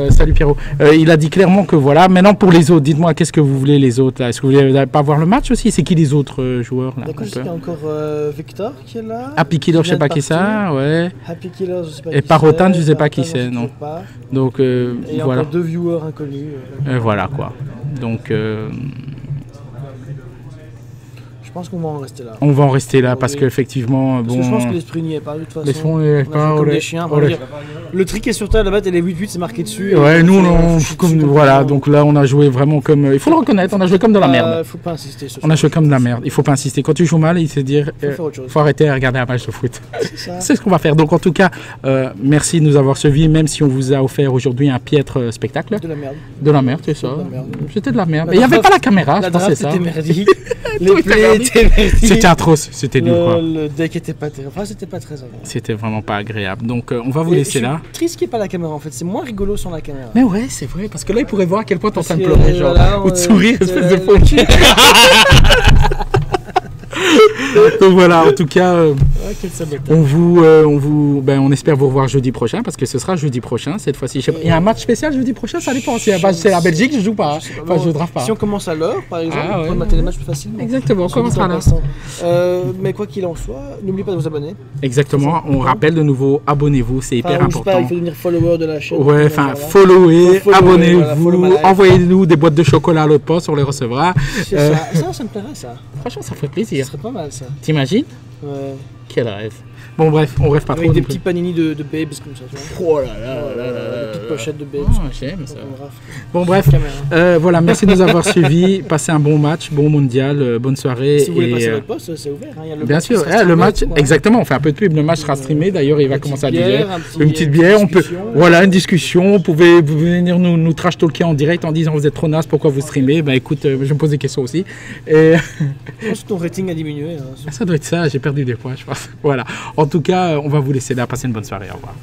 Salut Pierrot. Il a dit clairement que voilà. Maintenant pour les autres, dites-moi, qu'est-ce que vous voulez les autres là? Est-ce que vous voulez pas voir le match aussi? C'est qui les autres joueurs là? D'accord, il y a encore Victor qui est là. Happy Killer, je sais pas qui c'est, ouais. Happy Killer, je sais pas qui c'est. Et Parotan, je sais pas qui c'est, non. Donc et voilà. Encore 2 viewers inconnus. Voilà quoi. Donc je pense qu'on va en rester là. On va en rester là parce qu'effectivement, bon. Je pense que l'esprit n'y est pas de toute façon. L'esprit n'y est pas. Comme des chiens. Le trick est sur table là-bas et les 8-8 c'est marqué dessus. Ouais, nous voilà, donc là on a joué vraiment comme. Il faut le reconnaître, on a joué comme de la merde. Faut pas insister sur ça. On a joué comme de la merde. Il faut pas insister. Quand tu joues mal, il faut dire. Faut arrêter à regarder un match de foot. C'est ce qu'on va faire. Donc en tout cas, merci de nous avoir suivis, même si on vous a offert aujourd'hui un piètre spectacle. De la merde. De la merde, c'est ça. C'était de la merde. Mais il n'y avait pas la caméra, je pensais ça. C'était merdique. Les plays étaient merdiques. C'était atroce, c'était nul quoi. Le deck était pas terrible. Enfin, c'était pas très agréable. C'était vraiment pas agréable. Donc on va vous laisser là. Triste qu'il n'y ait pas la caméra en fait, c'est moins rigolo sans la caméra. Mais ouais, c'est vrai, parce que là, il pourrait voir à quel point t'es en train de pleurer, genre, ou de sourire, espèce de faux. Donc voilà, en tout cas, on espère vous revoir jeudi prochain, parce que ce sera jeudi prochain cette fois-ci. Il y a un match spécial jeudi prochain, ça dépend. Si c'est la Belgique, je joue pas. Enfin, je draft pas. Si on commence à l'heure, par exemple, on peut mater les matchs plus facilement. Exactement, on commencera là. Mais quoi qu'il en soit, n'oubliez pas de vous abonner. Exactement, on rappelle de nouveau, abonnez-vous, c'est hyper important. Il faut devenir follower de la chaîne. Ouais, enfin, followez, abonnez-vous, envoyez-nous des boîtes de chocolat à l'autre poste, on les recevra. Ça me plairait ça. Franchement, ça ferait plaisir. Ça serait pas mal ça. T'imagines? Ouais. Quel rêve. Bon bref, on rêve pas trop. Avec des petits panini de babes comme ça. Oh là là. Des petites pochettes de babes. J'aime ça. Bon bref, voilà, merci de nous avoir suivis. Passez un bon match, bon mondial, bonne soirée. Si vous voulez passer votre poste, c'est ouvert. Hein. Il y a bien sûr, le match, exactement, on fait un peu de pub. Le match sera streamé. D'ailleurs, il va commencer à 10h. Une petite bière, on peut, voilà, une discussion. Vous pouvez venir nous trash talker en direct en disant vous êtes trop naze, pourquoi vous streamez. Bah écoute, je me pose des questions aussi. Et je pense que ton rating a diminué. Hein. Ça doit être ça, j'ai perdu des points, je pense. Voilà. En tout cas, on va vous laisser là. Passez une bonne soirée. Au revoir.